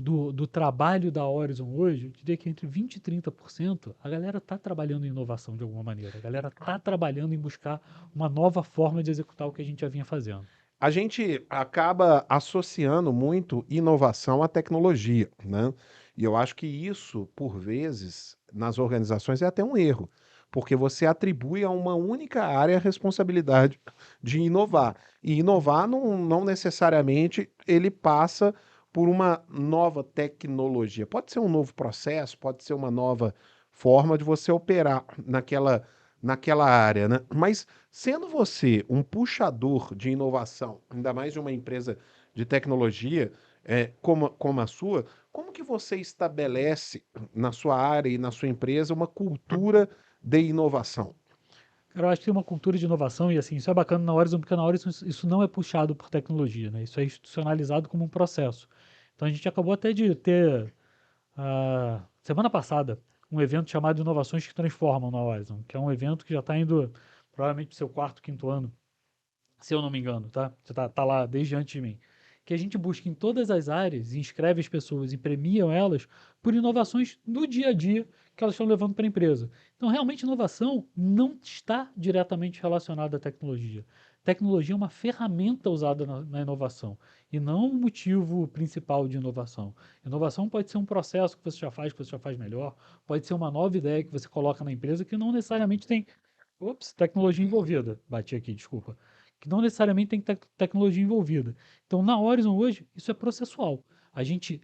[SPEAKER 3] do trabalho da Horizon hoje, eu diria que entre 20% e 30%, a galera está trabalhando em inovação de alguma maneira. A galera está trabalhando em buscar uma nova forma de executar o que a gente já vinha fazendo.
[SPEAKER 1] A gente acaba associando muito inovação à tecnologia, né? E eu acho que isso, por vezes, nas organizações é até um erro, porque você atribui a uma única área a responsabilidade de inovar. E inovar não necessariamente ele passa por uma nova tecnologia. Pode ser um novo processo, pode ser uma nova forma de você operar naquela área, né? Mas sendo você um puxador de inovação, ainda mais de uma empresa de tecnologia como a sua, como que você estabelece na sua área e na sua empresa uma cultura de inovação?
[SPEAKER 3] Cara, eu acho que tem uma cultura de inovação e assim, isso é bacana na Horizon, porque na Horizon isso não é puxado por tecnologia, né? Isso é institucionalizado como um processo. Então a gente acabou até de ter, semana passada, um evento chamado Inovações que Transformam na Horizon, que é um evento que já está indo provavelmente para o seu quarto, quinto ano, se eu não me engano, tá? Você tá lá desde antes de mim. Que a gente busca em todas as áreas, inscreve as pessoas e premiam elas por inovações no dia a dia que elas estão levando para a empresa. Então, realmente, inovação não está diretamente relacionada à tecnologia. Tecnologia é uma ferramenta usada na inovação e não um motivo principal de inovação. Inovação pode ser um processo que você já faz melhor, pode ser uma nova ideia que você coloca na empresa que não necessariamente tem, tecnologia envolvida. Bati aqui, desculpa, que não necessariamente tem tecnologia envolvida. Então, na Horizon hoje, isso é processual. A gente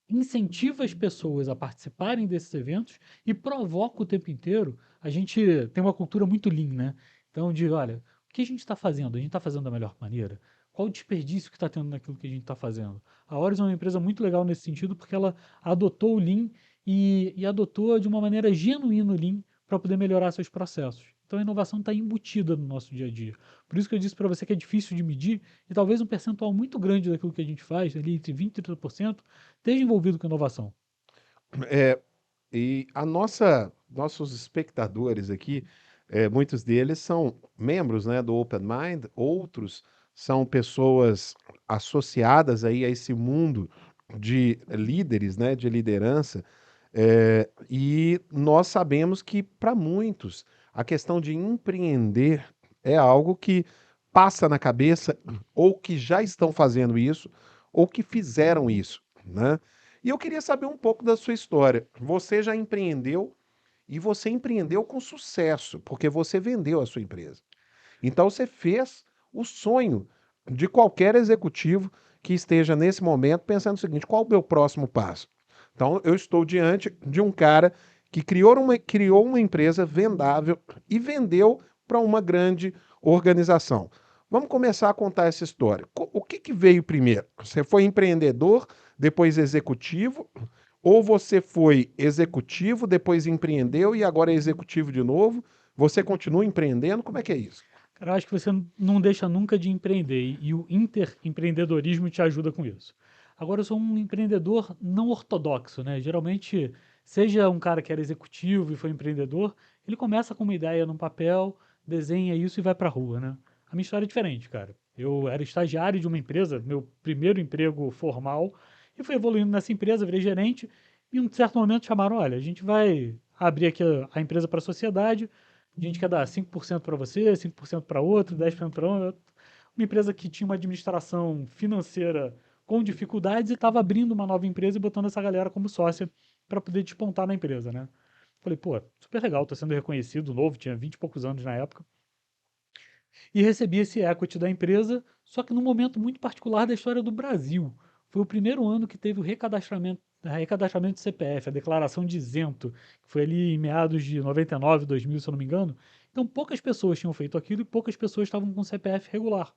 [SPEAKER 3] incentiva as pessoas a participarem desses eventos e provoca o tempo inteiro. A gente tem uma cultura muito lean, né? Então, de olha, o que a gente está fazendo? A gente está fazendo da melhor maneira? Qual o desperdício que está tendo naquilo que a gente está fazendo? A Horizon é uma empresa muito legal nesse sentido porque ela adotou o Lean e adotou de uma maneira genuína o Lean para poder melhorar seus processos. Então a inovação está embutida no nosso dia a dia. Por isso que eu disse para você que é difícil de medir e talvez um percentual muito grande daquilo que a gente faz, ali entre 20% e 30%, esteja envolvido com inovação.
[SPEAKER 1] É, e nossos espectadores aqui, muitos deles são membros, né, do Open Mind, outros são pessoas associadas aí a esse mundo de líderes, né, de liderança, e nós sabemos que para muitos a questão de empreender é algo que passa na cabeça ou que já estão fazendo isso ou que fizeram isso, né? E eu queria saber um pouco da sua história. Você já empreendeu e você empreendeu com sucesso, porque você vendeu a sua empresa. Então você fez o sonho de qualquer executivo que esteja nesse momento pensando o seguinte: qual o meu próximo passo? Então eu estou diante de um cara que criou uma empresa vendável e vendeu para uma grande organização. Vamos começar a contar essa história. O que que veio primeiro? Você foi empreendedor, depois executivo, ou você foi executivo, depois empreendeu e agora é executivo de novo? Você continua empreendendo? Como é que é isso?
[SPEAKER 3] Cara, eu acho que você não deixa nunca de empreender e o interempreendedorismo te ajuda com isso. Agora, eu sou um empreendedor não ortodoxo, né? Geralmente, seja um cara que era executivo e foi empreendedor, ele começa com uma ideia num papel, desenha isso e vai pra rua, né? A minha história é diferente, cara. Eu era estagiário de uma empresa, meu primeiro emprego formal, e fui evoluindo nessa empresa, virei gerente, e em um certo momento chamaram, olha, a gente vai abrir aqui a empresa para a sociedade, a gente quer dar 5% para você, 5% para outro, 10% para outro. Uma empresa que tinha uma administração financeira com dificuldades e estava abrindo uma nova empresa e botando essa galera como sócia para poder despontar na empresa, né? Falei, pô, super legal, tô sendo reconhecido, novo, tinha 20 e poucos anos na época. E recebi esse equity da empresa, só que num momento muito particular da história do Brasil. Foi o primeiro ano que teve o recadastramento de CPF, a declaração de isento, que foi ali em meados de 99, 2000, se eu não me engano. Então poucas pessoas tinham feito aquilo e poucas pessoas estavam com CPF regular.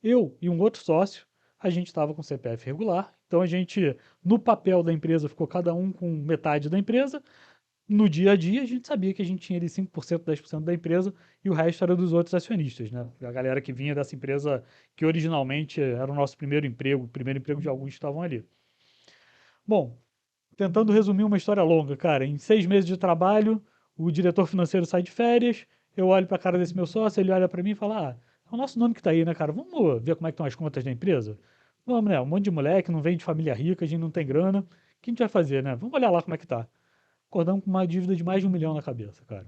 [SPEAKER 3] Eu e um outro sócio, a gente estava com CPF regular, então a gente, no papel da empresa, ficou cada um com metade da empresa, no dia a dia, a gente sabia que a gente tinha ali 5%, 10% da empresa e o resto era dos outros acionistas, né? A galera que vinha dessa empresa que originalmente era o nosso o primeiro emprego de alguns que estavam ali. Bom, tentando resumir uma história longa, cara, em 6 meses de trabalho, o diretor financeiro sai de férias, eu olho para a cara desse meu sócio, ele olha para mim e fala: Ah, é o nosso nome que tá aí, né, cara? Vamos ver como é que estão as contas da empresa? Vamos, né? Um monte de moleque, não vem de família rica, a gente não tem grana. O que a gente vai fazer, né? Vamos olhar lá como é que tá. Acordamos com uma dívida de mais de 1 milhão na cabeça, cara.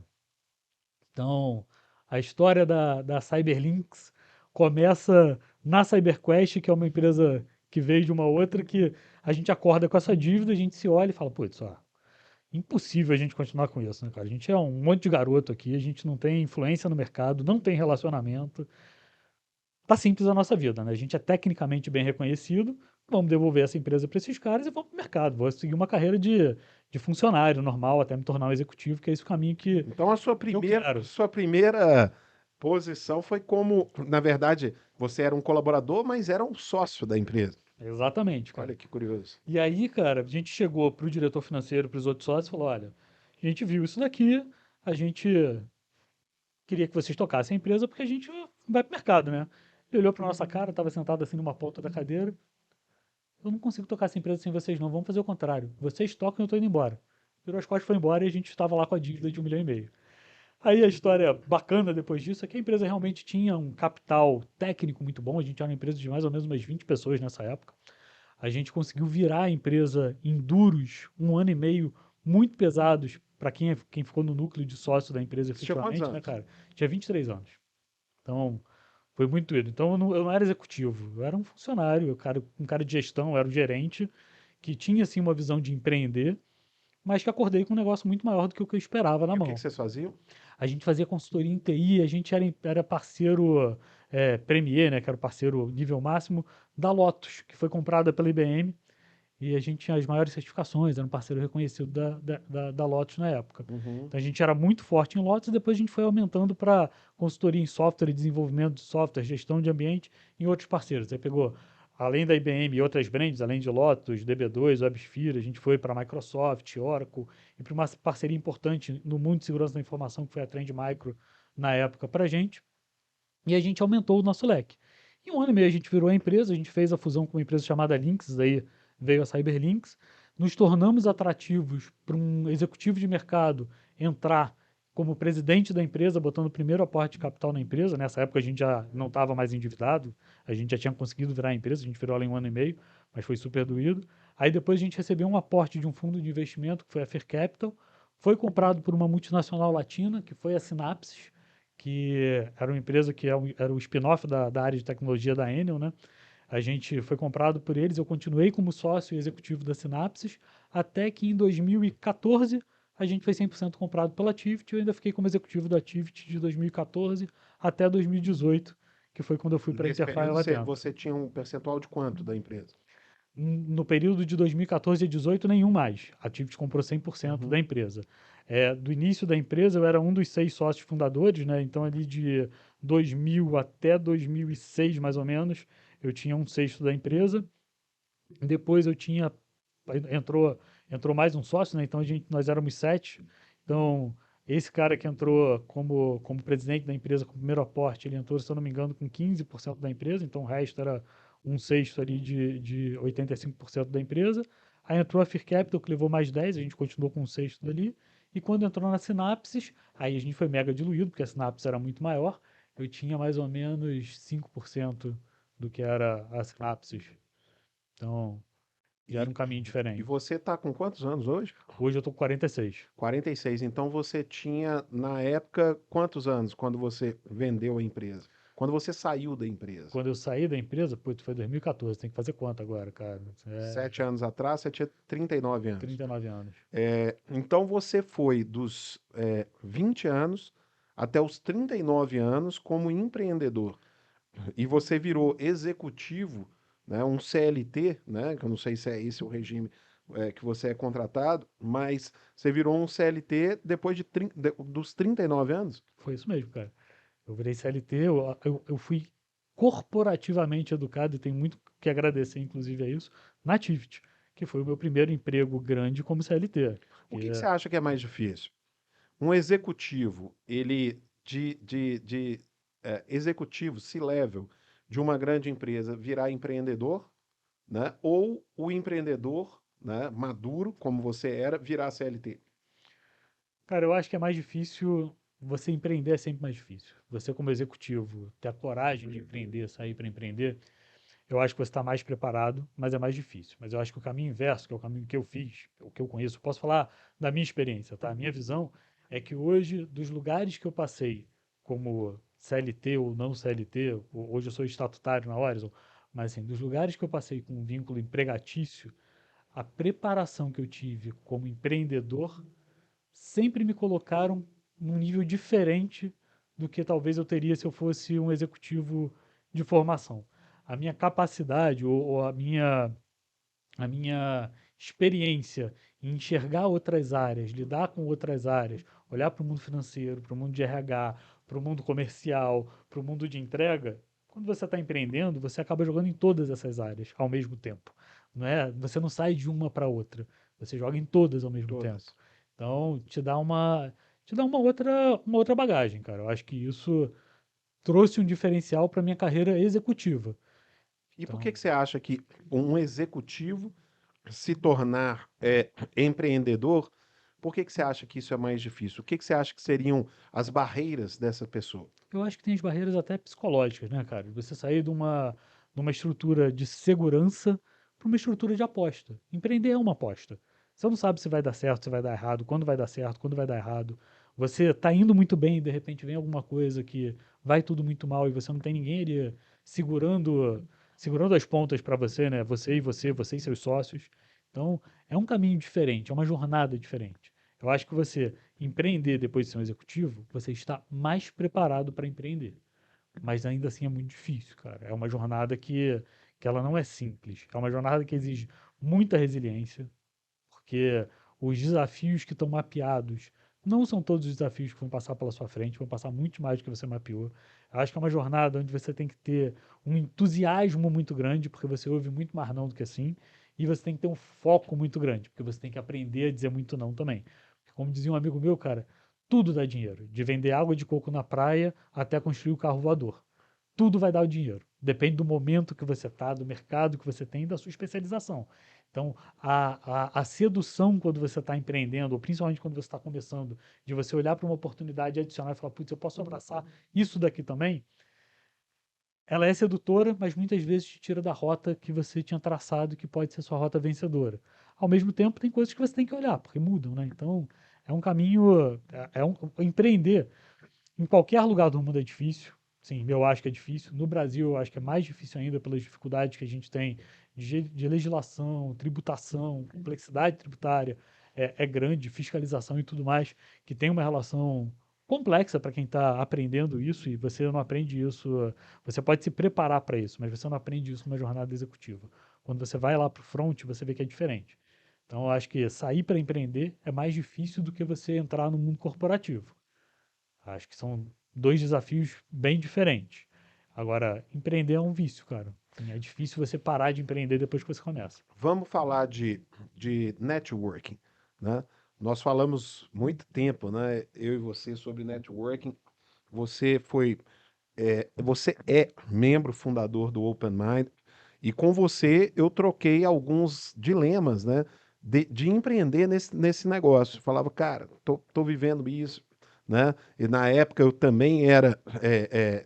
[SPEAKER 3] Então, a história da Cyberlinks começa na CyberQuest, que é uma empresa que veio de uma outra, que a gente acorda com essa dívida, a gente se olha e fala, putz, ó, impossível a gente continuar com isso, né, cara? A gente é um monte de garoto aqui, a gente não tem influência no mercado, não tem relacionamento. Tá simples a nossa vida, né? A gente é tecnicamente bem reconhecido, vamos devolver essa empresa para esses caras e vamos para o mercado. Vou seguir uma carreira de funcionário normal até me tornar um executivo, que é esse o caminho
[SPEAKER 1] Então a sua
[SPEAKER 3] que eu
[SPEAKER 1] primeira,
[SPEAKER 3] quero.
[SPEAKER 1] sua primeira posição foi como, na verdade, você era um colaborador, mas era um sócio da empresa.
[SPEAKER 3] Exatamente, cara.
[SPEAKER 1] Olha que curioso.
[SPEAKER 3] E aí, cara, a gente chegou para o diretor financeiro, para os outros sócios e falou: olha, a gente viu isso daqui, a gente queria que vocês tocassem a empresa porque a gente vai para o mercado, né? Ele olhou para nossa cara, estava sentado assim numa ponta da cadeira. Eu não consigo tocar essa empresa sem vocês, não. Vamos fazer o contrário. Vocês tocam e eu estou indo embora. Virou as costas, foi embora e a gente estava lá com a dívida de 1,5 milhão. Aí a história bacana depois disso é que a empresa realmente tinha um capital técnico muito bom. A gente era uma empresa de mais ou menos umas 20 pessoas nessa época. A gente conseguiu virar a empresa em duros, 1 ano e meio, muito pesados para quem ficou no núcleo de sócio da empresa
[SPEAKER 1] Você tinha quantos
[SPEAKER 3] efetivamente, né,
[SPEAKER 1] anos?
[SPEAKER 3] cara? Tinha 23 anos. Então, foi muito doido. Então, eu não era executivo, eu era um funcionário, um cara de gestão, eu era o gerente, que tinha, assim, uma visão de empreender, mas que acordei com um negócio muito maior do que o que eu esperava na
[SPEAKER 1] E o que que
[SPEAKER 3] mão.
[SPEAKER 1] vocês faziam?
[SPEAKER 3] A gente fazia consultoria em TI, a gente era parceiro Premier, né, que era o parceiro nível máximo da Lotus, que foi comprada pela IBM, e a gente tinha as maiores certificações, era um parceiro reconhecido da Lotus na época.
[SPEAKER 1] Uhum.
[SPEAKER 3] Então a gente era muito forte em Lotus, e depois a gente foi aumentando para consultoria em software, desenvolvimento de software, gestão de ambiente em outros parceiros. Aí pegou, além da IBM e outras brands, além de Lotus, DB2, WebSphere, a gente foi para Microsoft, Oracle, e para uma parceria importante no mundo de segurança da informação, que foi a Trend Micro na época para a gente, e a gente aumentou o nosso leque. Em 1 ano e meio a gente virou a empresa, a gente fez a fusão com uma empresa chamada Lynx, daí veio a Cyberlinks, nos tornamos atrativos para um executivo de mercado entrar como presidente da empresa, botando o primeiro aporte de capital na empresa. Nessa época a gente já não estava mais endividado, a gente já tinha conseguido virar a empresa, a gente virou ela em 1 ano e meio, mas foi super doído. Aí depois a gente recebeu um aporte de um fundo de investimento, que foi a Fair Capital, foi comprado por uma multinacional latina, que foi a Synapses, que era uma empresa que era o spin-off da área de tecnologia da Enel, né? A gente foi comprado por eles, eu continuei como sócio executivo da Synapses, até que em 2014 a gente foi 100% comprado pela Tivit, eu ainda fiquei como executivo da Tivit de 2014 até 2018, que foi quando eu fui para a
[SPEAKER 1] Nesse
[SPEAKER 3] Interfire
[SPEAKER 1] período
[SPEAKER 3] lá
[SPEAKER 1] você,
[SPEAKER 3] dentro.
[SPEAKER 1] você tinha um percentual de quanto da empresa?
[SPEAKER 3] No período de 2014 a 2018, nenhum mais. A Tivit comprou 100%
[SPEAKER 1] Uhum.
[SPEAKER 3] da empresa. Do início da empresa, eu era um dos 6 sócios fundadores, né? Então, ali de 2000 até 2006, mais ou menos, eu tinha um sexto da empresa. Depois eu tinha entrou mais um sócio, né? Então nós éramos 7. Então esse cara que entrou como presidente da empresa com o primeiro aporte, ele entrou, se eu não me engano, com 15% da empresa. Então o resto era um sexto ali de 85% da empresa. Aí entrou a Fear Capital, que levou mais 10, a gente continuou com um sexto dali. E quando entrou na Synapses, aí a gente foi mega diluído, porque a Synapses era muito maior. Eu tinha mais ou menos 5% do que era a Synapses. Então, já era
[SPEAKER 1] E,
[SPEAKER 3] um caminho
[SPEAKER 1] e
[SPEAKER 3] diferente.
[SPEAKER 1] você está com quantos anos hoje?
[SPEAKER 3] Hoje eu tô com 46.
[SPEAKER 1] 46. Então você tinha, na época, quantos anos quando você vendeu a empresa? Quando você saiu da empresa?
[SPEAKER 3] Quando eu saí da empresa, putz, foi 2014, tem que fazer conta agora, cara.
[SPEAKER 1] 7 anos atrás, você tinha 39 anos.
[SPEAKER 3] 39 anos.
[SPEAKER 1] Então você foi dos 20 anos até os 39 anos como empreendedor. E você virou executivo, né, um CLT, né, que eu não sei se é esse o regime que você é contratado, mas você virou um CLT depois dos 39 anos?
[SPEAKER 3] Foi isso mesmo, cara. Eu virei CLT, eu fui corporativamente educado e tenho muito que agradecer, inclusive, a isso, na Tivit, que foi o meu primeiro emprego grande como CLT.
[SPEAKER 1] O
[SPEAKER 3] Que
[SPEAKER 1] que que você
[SPEAKER 3] é-
[SPEAKER 1] acha que é mais difícil? Um executivo, ele de executivo, C-level, de uma grande empresa virar empreendedor, né? Ou o empreendedor, né, maduro, como você era, virar CLT?
[SPEAKER 3] Cara, eu acho que é mais difícil. Você empreender é sempre mais difícil. Você, como executivo, ter a coragem de empreender, sair para empreender, eu acho que você está mais preparado, mas é mais difícil. Mas eu acho que o caminho inverso, que é o caminho que eu fiz, o que eu conheço, posso falar da minha experiência, tá? A minha visão é que hoje, dos lugares que eu passei, como CLT ou não CLT, hoje eu sou estatutário na Horizon, mas assim, dos lugares que eu passei com um vínculo empregatício, a preparação que eu tive como empreendedor sempre me colocaram num nível diferente do que talvez eu teria se eu fosse um executivo de formação. A minha capacidade ou a minha experiência em enxergar outras áreas, lidar com outras áreas, olhar para o mundo financeiro, para o mundo de RH, para o mundo comercial, para o mundo de entrega, quando você está empreendendo, você acaba jogando em todas essas áreas ao mesmo tempo. Não é? Você não sai de uma para outra, você joga em todas ao mesmo tempo.
[SPEAKER 1] Todas.
[SPEAKER 3] Então, te dá uma outra bagagem, cara. Eu acho que isso trouxe um diferencial para minha carreira executiva.
[SPEAKER 1] E por que
[SPEAKER 3] Então,
[SPEAKER 1] que você acha que um executivo se tornar empreendedor, por que que você acha que isso é mais difícil? O que que você acha que seriam as barreiras dessa pessoa?
[SPEAKER 3] eu acho que tem as barreiras até psicológicas, né, cara? Você sair de uma estrutura de segurança para uma estrutura de aposta. Empreender é uma aposta. Você não sabe se vai dar certo, se vai dar errado, quando vai dar certo, quando vai dar errado. Você tá indo muito bem e de repente vem alguma coisa que vai tudo muito mal e você não tem ninguém ali segurando as pontas para você, né? Você e seus sócios. Então, é um caminho diferente, é uma jornada diferente. Eu acho que você empreender depois de ser um executivo, você está mais preparado para empreender. Mas ainda assim é muito difícil, cara. É uma jornada que ela não é simples. É uma jornada que exige muita resiliência, porque os desafios que estão mapeados não são todos os desafios que vão passar pela sua frente, vão passar muito mais do que você mapeou. Eu acho que é uma jornada onde você tem que ter um entusiasmo muito grande, porque você ouve muito mais não do que sim, e você tem que ter um foco muito grande, porque você tem que aprender a dizer muito não também. Porque, como dizia um amigo meu, cara, tudo dá dinheiro, de vender água de coco na praia até construir o carro voador. Tudo vai dar o dinheiro. Depende do momento que você está, do mercado que você tem e da sua especialização. Então, a sedução quando você está empreendendo, ou principalmente quando você está começando, de você olhar para uma oportunidade adicional e falar, putz, eu posso abraçar isso daqui também, ela é sedutora, mas muitas vezes te tira da rota que você tinha traçado, que pode ser sua rota vencedora. Ao mesmo tempo, tem coisas que você tem que olhar, porque mudam, né? Então, é um caminho, empreender em qualquer lugar do mundo é difícil. Sim, eu acho que é difícil. No Brasil, eu acho que é mais difícil ainda pelas dificuldades que a gente tem de legislação, tributação, complexidade tributária é grande, fiscalização e tudo mais, que tem uma relação complexa para quem está aprendendo isso e você não aprende isso. Você pode se preparar para isso, mas você não aprende isso numa jornada executiva. Quando você vai lá para o front, você vê que é diferente. Então, eu acho que sair para empreender é mais difícil do que você entrar no mundo corporativo. Acho que são dois desafios bem diferentes. Agora, empreender é um vício, cara. Assim, é difícil você parar de empreender depois que você começa.
[SPEAKER 1] Vamos falar de networking, né? Nós falamos muito tempo, né? Eu e você sobre networking. Você foi, você é membro fundador do Open Mind e com você eu troquei alguns dilemas, né? De empreender nesse negócio. Falava, cara, tô vivendo isso, né? E na época eu também era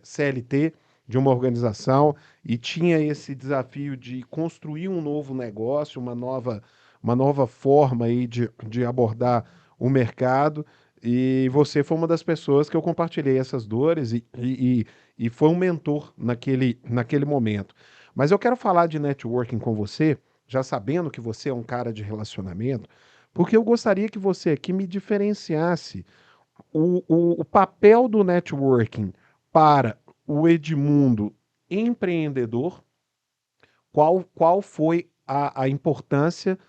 [SPEAKER 1] CLT de uma organização e tinha esse desafio de construir um novo negócio, uma nova forma aí de abordar o mercado. E você foi uma das pessoas que eu compartilhei essas dores e foi um mentor naquele momento. Mas eu quero falar de networking com você, já sabendo que você é um cara de relacionamento, porque eu gostaria que você aqui me diferenciasse o papel do networking para o Edmundo empreendedor, qual foi a importância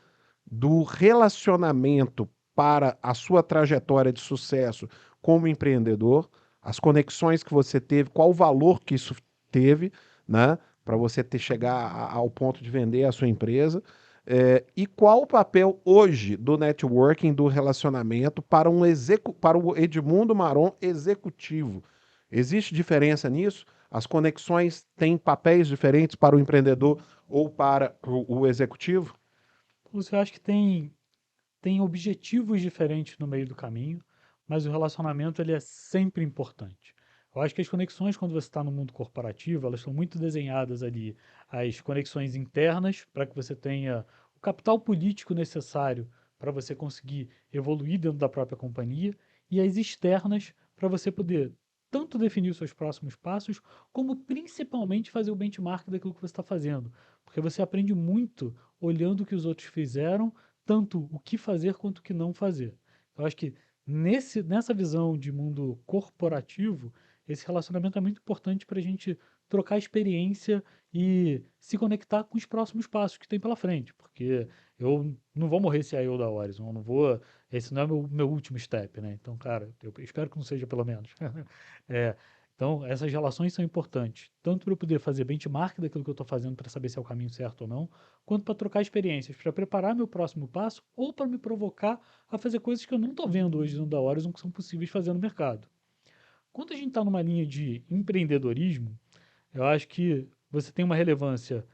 [SPEAKER 1] do relacionamento para a sua trajetória de sucesso como empreendedor, as conexões que você teve, qual o valor que isso teve, né, para você chegar ao ponto de vender a sua empresa, e qual o papel hoje do networking, do relacionamento para o Edmundo Maron executivo. Existe diferença nisso? As conexões têm papéis diferentes para o empreendedor ou para o executivo?
[SPEAKER 3] Você acha que tem objetivos diferentes no meio do caminho, mas o relacionamento ele é sempre importante. Eu acho que as conexões, quando você está no mundo corporativo, elas estão muito desenhadas ali. As conexões internas, para que você tenha o capital político necessário para você conseguir evoluir dentro da própria companhia, e as externas, para você poder tanto definir os seus próximos passos, como principalmente fazer o benchmark daquilo que você está fazendo. Porque você aprende muito olhando o que os outros fizeram, tanto o que fazer quanto o que não fazer. Eu acho que nessa visão de mundo corporativo, esse relacionamento é muito importante para a gente trocar experiência e se conectar com os próximos passos que tem pela frente, porque eu não vou morrer CIO da Horizon, eu não vou, esse não é meu último step, né? Então, cara, eu espero que não seja pelo menos. É, então, essas relações são importantes, tanto para eu poder fazer benchmark daquilo que eu estou fazendo para saber se é o caminho certo ou não, quanto para trocar experiências, para preparar meu próximo passo ou para me provocar a fazer coisas que eu não estou vendo hoje no da Horizon que são possíveis fazer no mercado. Quando a gente está numa linha de empreendedorismo, eu acho que você tem uma relevância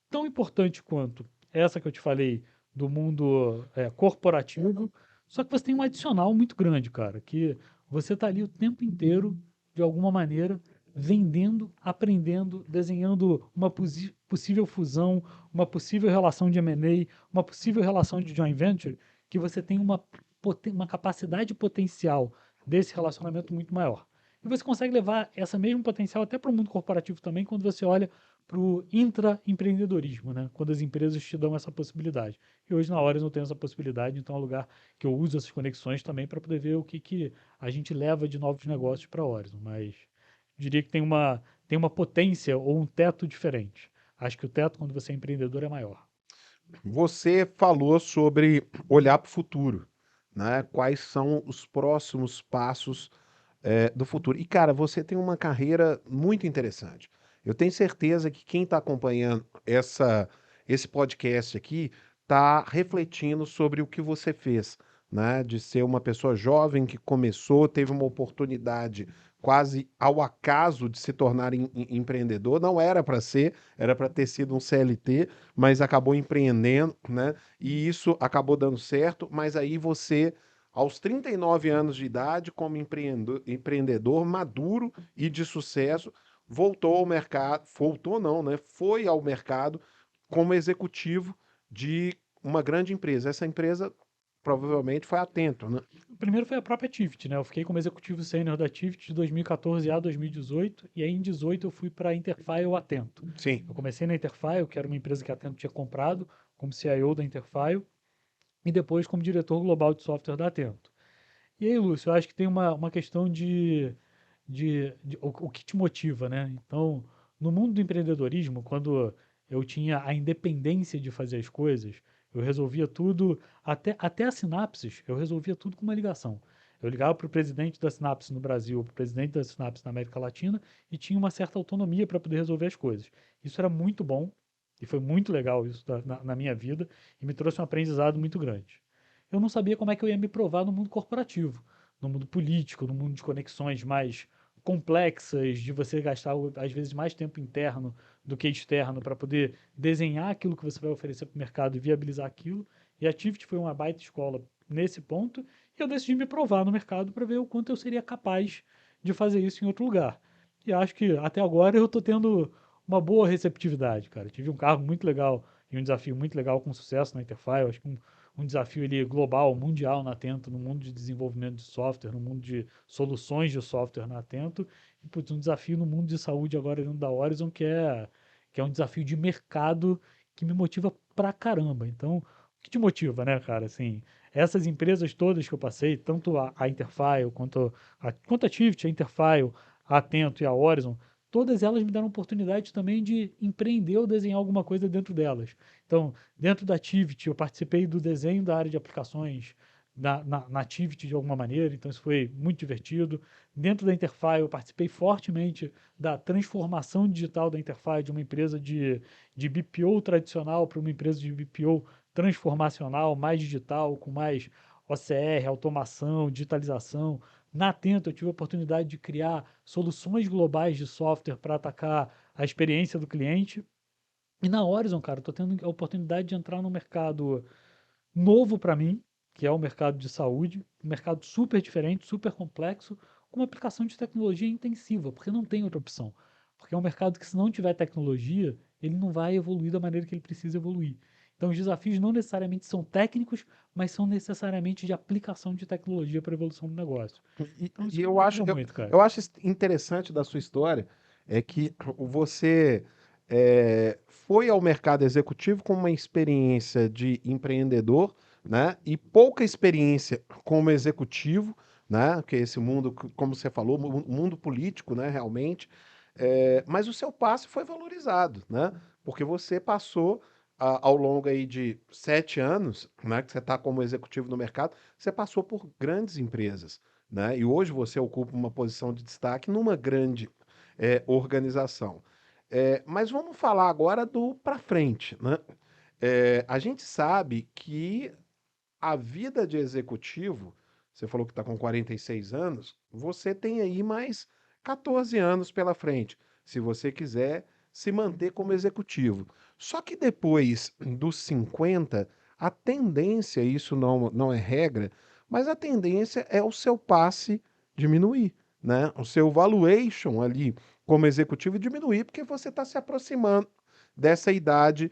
[SPEAKER 3] tão importante quanto essa que eu te falei do mundo corporativo, só que você tem um adicional muito grande, cara, que você está ali o tempo inteiro, de alguma maneira, vendendo, aprendendo, desenhando uma possível fusão, uma possível relação de M&A, uma possível relação de joint venture, que você tem uma capacidade potencial desse relacionamento muito maior. E você consegue levar essa mesmo potencial até para o mundo corporativo também, quando você olha para o intraempreendedorismo, né? Quando as empresas te dão essa possibilidade. E hoje, na Horizon, eu tenho essa possibilidade, então é um lugar que eu uso essas conexões também para poder ver o que a gente leva de novos negócios para a Horizon. Mas diria que tem uma potência ou um teto diferente. Acho que o teto, quando você é empreendedor, é maior.
[SPEAKER 1] Você falou sobre olhar para o futuro, né? Quais são os próximos passos do futuro? E, cara, você tem uma carreira muito interessante. Eu tenho certeza que quem está acompanhando esse podcast aqui está refletindo sobre o que você fez, né? De ser uma pessoa jovem que começou, teve uma oportunidade quase ao acaso de se tornar empreendedor. Não era para ser, era para ter sido um CLT, mas acabou empreendendo, né? E isso acabou dando certo, mas aí você aos 39 anos de idade, como empreendedor maduro e de sucesso, voltou ao mercado, voltou não, né? Foi ao mercado como executivo de uma grande empresa. Essa empresa provavelmente foi Atento, né?
[SPEAKER 3] O primeiro foi a própria Tivit, né? Eu fiquei como executivo sênior da Tivit de 2014 a 2018, e aí em 2018 eu fui para a Interfile Atento.
[SPEAKER 1] Sim.
[SPEAKER 3] Eu comecei na Interfile, que era uma empresa que a Atento tinha comprado, como CIO da Interfile, e depois como diretor global de software da Atento. E aí, Lúcio, eu acho que tem uma questão de o que te motiva, né? Então, no mundo do empreendedorismo, quando eu tinha a independência de fazer as coisas, eu resolvia tudo, até as sinapses, eu resolvia tudo com uma ligação. Eu ligava para o presidente da Sinapse no Brasil, para o presidente da Sinapse na América Latina, e tinha uma certa autonomia para poder resolver as coisas. Isso era muito bom, e foi muito legal isso na minha vida, e me trouxe um aprendizado muito grande. Eu não sabia como é que eu ia me provar no mundo corporativo, no mundo político, no mundo de conexões mais complexas, de você gastar, às vezes, mais tempo interno do que externo para poder desenhar aquilo que você vai oferecer para o mercado e viabilizar aquilo. E a Tivit foi uma baita escola nesse ponto, e eu decidi me provar no mercado para ver o quanto eu seria capaz de fazer isso em outro lugar. E acho que até agora eu estou tendo uma boa receptividade, cara. Tive um cargo muito legal e um desafio muito legal com sucesso na Interfile. Acho que um desafio ali global, mundial na Atento, no mundo de desenvolvimento de software, no mundo de soluções de software na Atento, e putz, um desafio no mundo de saúde agora dentro da Horizon, que é um desafio de mercado que me motiva pra caramba. Então, o que te motiva, né, cara? Assim, essas empresas todas que eu passei, tanto a Interfile quanto a Tivit, a Interfile, a Atento e a Horizon, todas elas me deram oportunidade também de empreender ou desenhar alguma coisa dentro delas. Então, dentro da Tivit, eu participei do desenho da área de aplicações na Tivit de alguma maneira, então isso foi muito divertido. Dentro da Interfile, eu participei fortemente da transformação digital da Interfile de uma empresa de BPO tradicional para uma empresa de BPO transformacional, mais digital, com mais OCR, automação, digitalização. Na Atento, eu tive a oportunidade de criar soluções globais de software para atacar a experiência do cliente. E na Horizon, cara, eu tô tendo a oportunidade de entrar num mercado novo para mim, que é o mercado de saúde, um mercado super diferente, super complexo, com uma aplicação de tecnologia intensiva, porque não tem outra opção. Porque é um mercado que, se não tiver tecnologia, ele não vai evoluir da maneira que ele precisa evoluir. Então, os desafios não necessariamente são técnicos, mas são necessariamente de aplicação de tecnologia para a evolução do negócio.
[SPEAKER 1] E,
[SPEAKER 3] Então,
[SPEAKER 1] e
[SPEAKER 3] isso me
[SPEAKER 1] eu acho,
[SPEAKER 3] motiva
[SPEAKER 1] eu,
[SPEAKER 3] muito, cara.
[SPEAKER 1] eu acho interessante da sua história é que você foi ao mercado executivo com uma experiência de empreendedor, né? E pouca experiência como executivo, né? Que é esse mundo, como você falou, mundo político, né? Realmente. Mas o seu passe foi valorizado, né? Porque você passou ao longo aí de 7 anos, né? Que você está como executivo no mercado, você passou por grandes empresas, né? E hoje você ocupa uma posição de destaque numa grande organização. Mas vamos falar agora do para frente, né? A gente sabe que a vida de executivo, você falou que está com 46 anos, você tem aí mais 14 anos pela frente, se você quiser se manter como executivo. Só que depois dos 50, a tendência, isso não é regra, mas a tendência é o seu passe diminuir, né? O seu valuation ali como executivo diminuir, porque você está se aproximando dessa idade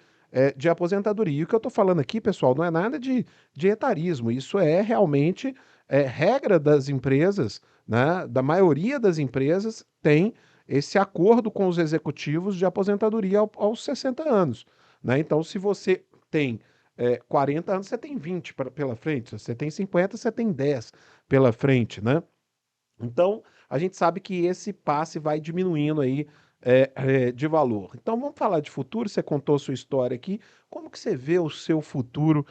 [SPEAKER 1] de aposentadoria. E o que eu estou falando aqui, pessoal, não é nada de etarismo, isso é realmente regra das empresas, né? Da maioria das empresas tem esse acordo com os executivos de aposentadoria aos 60 anos, né? Então, se você tem 40 anos, você tem 20 pela frente, se você tem 50, você tem 10 pela frente, né? Então, a gente sabe que esse passe vai diminuindo aí de valor. Então, vamos falar de futuro. Você contou a sua história aqui. Como que você vê o seu futuro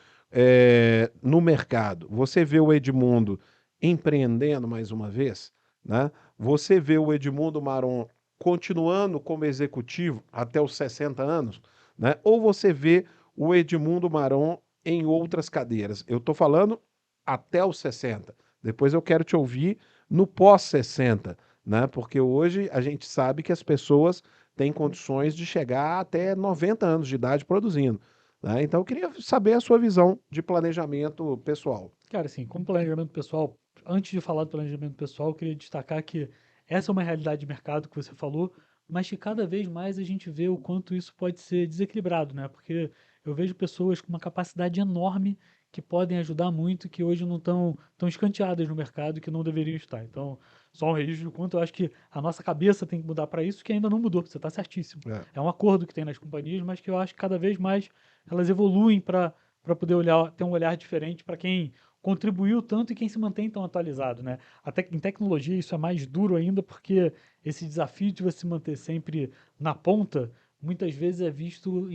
[SPEAKER 1] no mercado? Você vê o Edmundo empreendendo mais uma vez, né? Você vê o Edmundo Maron continuando como executivo até os 60 anos, né? Ou você vê o Edmundo Maron em outras cadeiras? Eu estou falando até os 60. Depois eu quero te ouvir no pós-60, né? Porque hoje a gente sabe que as pessoas têm condições de chegar até 90 anos de idade produzindo, né? Então eu queria saber a sua visão de planejamento pessoal.
[SPEAKER 3] Cara, assim, como planejamento pessoal, antes de falar do planejamento pessoal, eu queria destacar que essa é uma realidade de mercado que você falou, mas que cada vez mais a gente vê o quanto isso pode ser desequilibrado, né? Porque eu vejo pessoas com uma capacidade enorme que podem ajudar muito, que hoje não estão tão escanteadas no mercado e que não deveriam estar. Então, só um registro do quanto eu acho que a nossa cabeça tem que mudar para isso, que ainda não mudou, você está certíssimo.
[SPEAKER 1] É.
[SPEAKER 3] É um acordo que tem nas companhias, mas que eu acho que cada vez mais elas evoluem para poder olhar, ter um olhar diferente para quem contribuiu tanto e quem se mantém tão atualizado, né? Até em tecnologia isso é mais duro ainda porque esse desafio de você se manter sempre na ponta muitas vezes é visto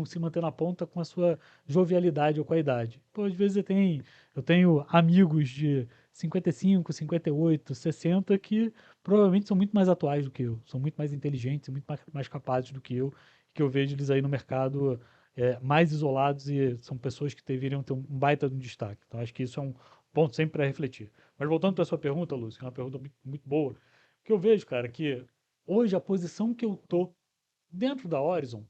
[SPEAKER 3] se manter na ponta com a sua jovialidade ou com a idade. Pô, às vezes eu tenho amigos de 55, 58, 60 que provavelmente são muito mais atuais do que eu, são muito mais inteligentes, muito mais capazes do que eu vejo eles aí no mercado mais isolados e são pessoas que deveriam ter um baita de um destaque. Então acho que isso é um ponto sempre para refletir. Mas voltando para a sua pergunta, Lúcio, que é uma pergunta muito boa, o que eu vejo, cara, que hoje a posição que eu tô dentro da Horizon,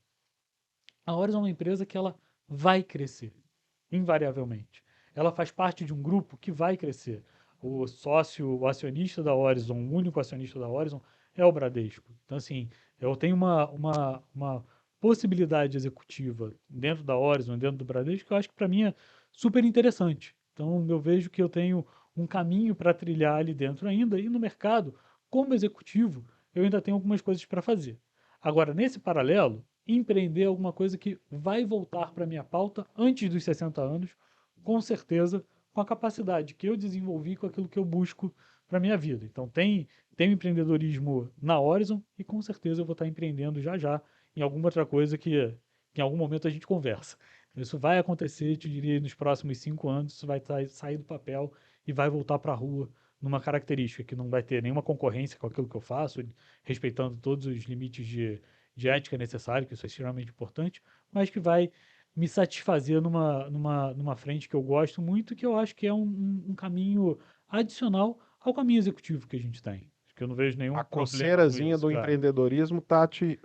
[SPEAKER 3] a Horizon é uma empresa que ela vai crescer, invariavelmente. Ela faz parte de um grupo que vai crescer. O sócio, o acionista da Horizon, o único acionista da Horizon é o Bradesco. Então, assim, eu tenho uma possibilidade executiva dentro da Horizon, dentro do Bradesco, que eu acho que para mim é super interessante. Então, eu vejo que eu tenho um caminho para trilhar ali dentro ainda, e no mercado, como executivo, eu ainda tenho algumas coisas para fazer. Agora, nesse paralelo, empreender é alguma coisa que vai voltar para a minha pauta antes dos 60 anos, com certeza, com a capacidade que eu desenvolvi com aquilo que eu busco para a minha vida. Então, tem empreendedorismo na Horizon e com certeza eu vou estar empreendendo já já em alguma outra coisa que em algum momento a gente conversa. Isso vai acontecer, te diria, nos próximos 5 anos, isso vai sair do papel e vai voltar para a rua numa característica que não vai ter nenhuma concorrência com aquilo que eu faço, respeitando todos os limites de ética necessários, que isso é extremamente importante, mas que vai me satisfazer numa frente que eu gosto muito, que eu acho que é um caminho adicional ao caminho executivo que a gente tem. Acho que eu não vejo nenhum
[SPEAKER 1] A
[SPEAKER 3] problema com
[SPEAKER 1] coceirazinha
[SPEAKER 3] isso,
[SPEAKER 1] do
[SPEAKER 3] cara.
[SPEAKER 1] empreendedorismo tá te.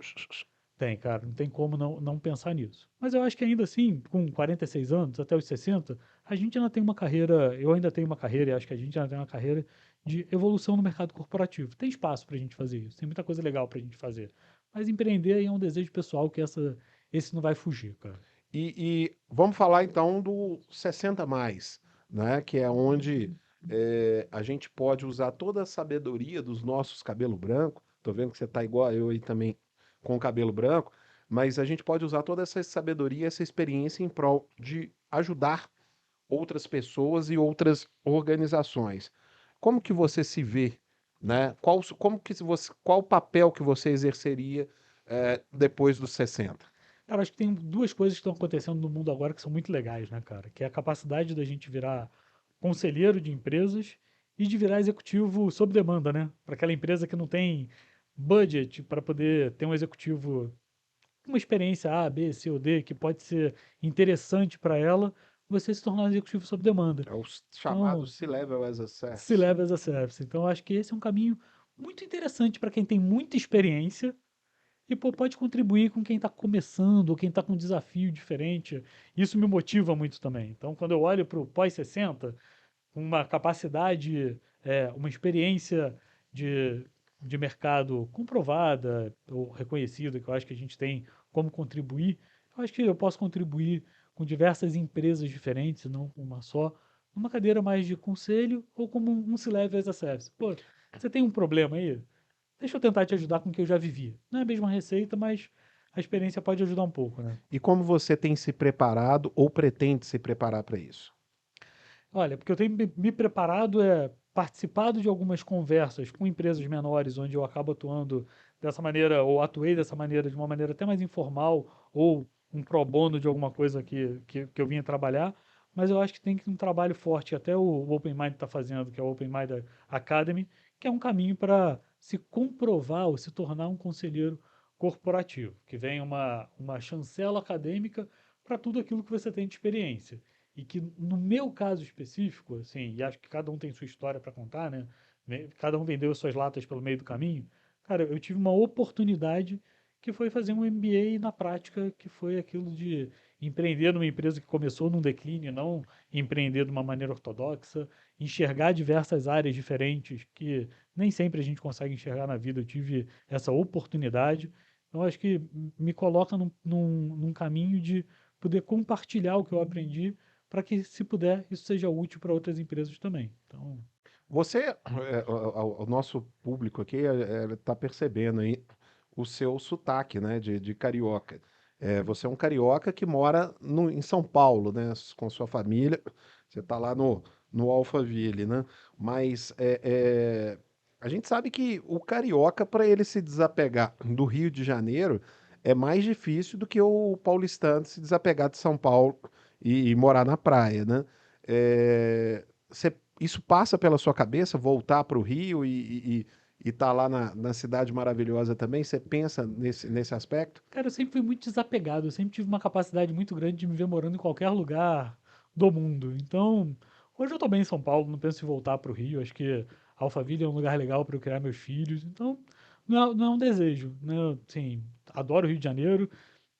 [SPEAKER 3] Tem, cara, não tem como não pensar nisso. Mas eu acho que ainda assim, com 46 anos, até os 60, a gente ainda tem uma carreira, eu ainda tenho uma carreira, e acho que a gente ainda tem uma carreira de evolução no mercado corporativo. Tem espaço para a gente fazer isso, tem muita coisa legal para a gente fazer. Mas empreender aí é um desejo pessoal que esse não vai fugir, cara.
[SPEAKER 1] E vamos falar então do 60 mais, né? Que é onde a gente pode usar toda a sabedoria dos nossos cabelo branco. Tô vendo que você tá igual a eu aí também com o cabelo branco, mas a gente pode usar toda essa sabedoria, essa experiência em prol de ajudar outras pessoas e outras organizações. Como que você se vê, né? Qual o papel que você exerceria depois dos 60?
[SPEAKER 3] Cara, acho que tem duas coisas que estão acontecendo no mundo agora que são muito legais, né, cara? Que é a capacidade da gente virar conselheiro de empresas e de virar executivo sob demanda, né? Para aquela empresa que não tem budget para poder ter um executivo com uma experiência A, B, C ou D que pode ser interessante para ela, você se tornar um executivo sob demanda.
[SPEAKER 1] É o chamado
[SPEAKER 3] Então,
[SPEAKER 1] C-Level as a
[SPEAKER 3] se
[SPEAKER 1] Service.
[SPEAKER 3] leva as a service. Então, acho que esse é um caminho muito interessante para quem tem muita experiência e pô, pode contribuir com quem está começando ou quem está com um desafio diferente. Isso me motiva muito também. Então, quando eu olho para o pós-60, com uma capacidade, uma experiência de, de mercado comprovada ou reconhecida, que eu acho que a gente tem como contribuir, eu acho que eu posso contribuir com diversas empresas diferentes, não com uma só, numa cadeira mais de conselho ou como um C-Level as a Service. Pô, você tem um problema aí? Deixa eu tentar te ajudar com o que eu já vivi. Não é a mesma receita, mas a experiência pode ajudar um pouco, né?
[SPEAKER 1] E como você tem se preparado ou pretende se preparar para isso?
[SPEAKER 3] Olha, porque eu tenho me preparado, participado de algumas conversas com empresas menores, onde eu acabo atuando dessa maneira, ou atuei dessa maneira, de uma maneira até mais informal, ou um pro bono de alguma coisa que eu vinha trabalhar, mas eu acho que tem um trabalho forte, até o Open Mind está fazendo, que é o Open Mind Academy, que é um caminho para se comprovar ou se tornar um conselheiro corporativo, que vem uma chancela acadêmica para tudo aquilo que você tem de experiência. E que no meu caso específico, assim, e acho que cada um tem sua história para contar, né? Cada um vendeu suas latas pelo meio do caminho. Cara, eu tive uma oportunidade que foi fazer um MBA na prática, que foi aquilo de empreender numa empresa que começou num declínio, não empreender de uma maneira ortodoxa, enxergar diversas áreas diferentes que nem sempre a gente consegue enxergar na vida. Eu tive essa oportunidade. Então, acho que me coloca num caminho de poder compartilhar o que eu aprendi para que, se puder, isso seja útil para outras empresas também. Então,
[SPEAKER 1] Você, o nosso público aqui está percebendo aí o seu sotaque, né, de carioca. Você é um carioca que mora em São Paulo, né, com sua família. Você está lá no Alphaville, né? Mas a gente sabe que o carioca, para ele se desapegar do Rio de Janeiro, é mais difícil do que o paulistano se desapegar de São Paulo e morar na praia, né? Isso passa pela sua cabeça, voltar para o Rio e tá lá na cidade maravilhosa também? Você pensa nesse aspecto?
[SPEAKER 3] Cara, eu sempre fui muito desapegado, eu sempre tive uma capacidade muito grande de me ver morando em qualquer lugar do mundo. Então, hoje eu tô bem em São Paulo, não penso em voltar para o Rio, acho que Alphaville é um lugar legal para eu criar meus filhos, então não é um desejo, né? Assim, adoro o Rio de Janeiro,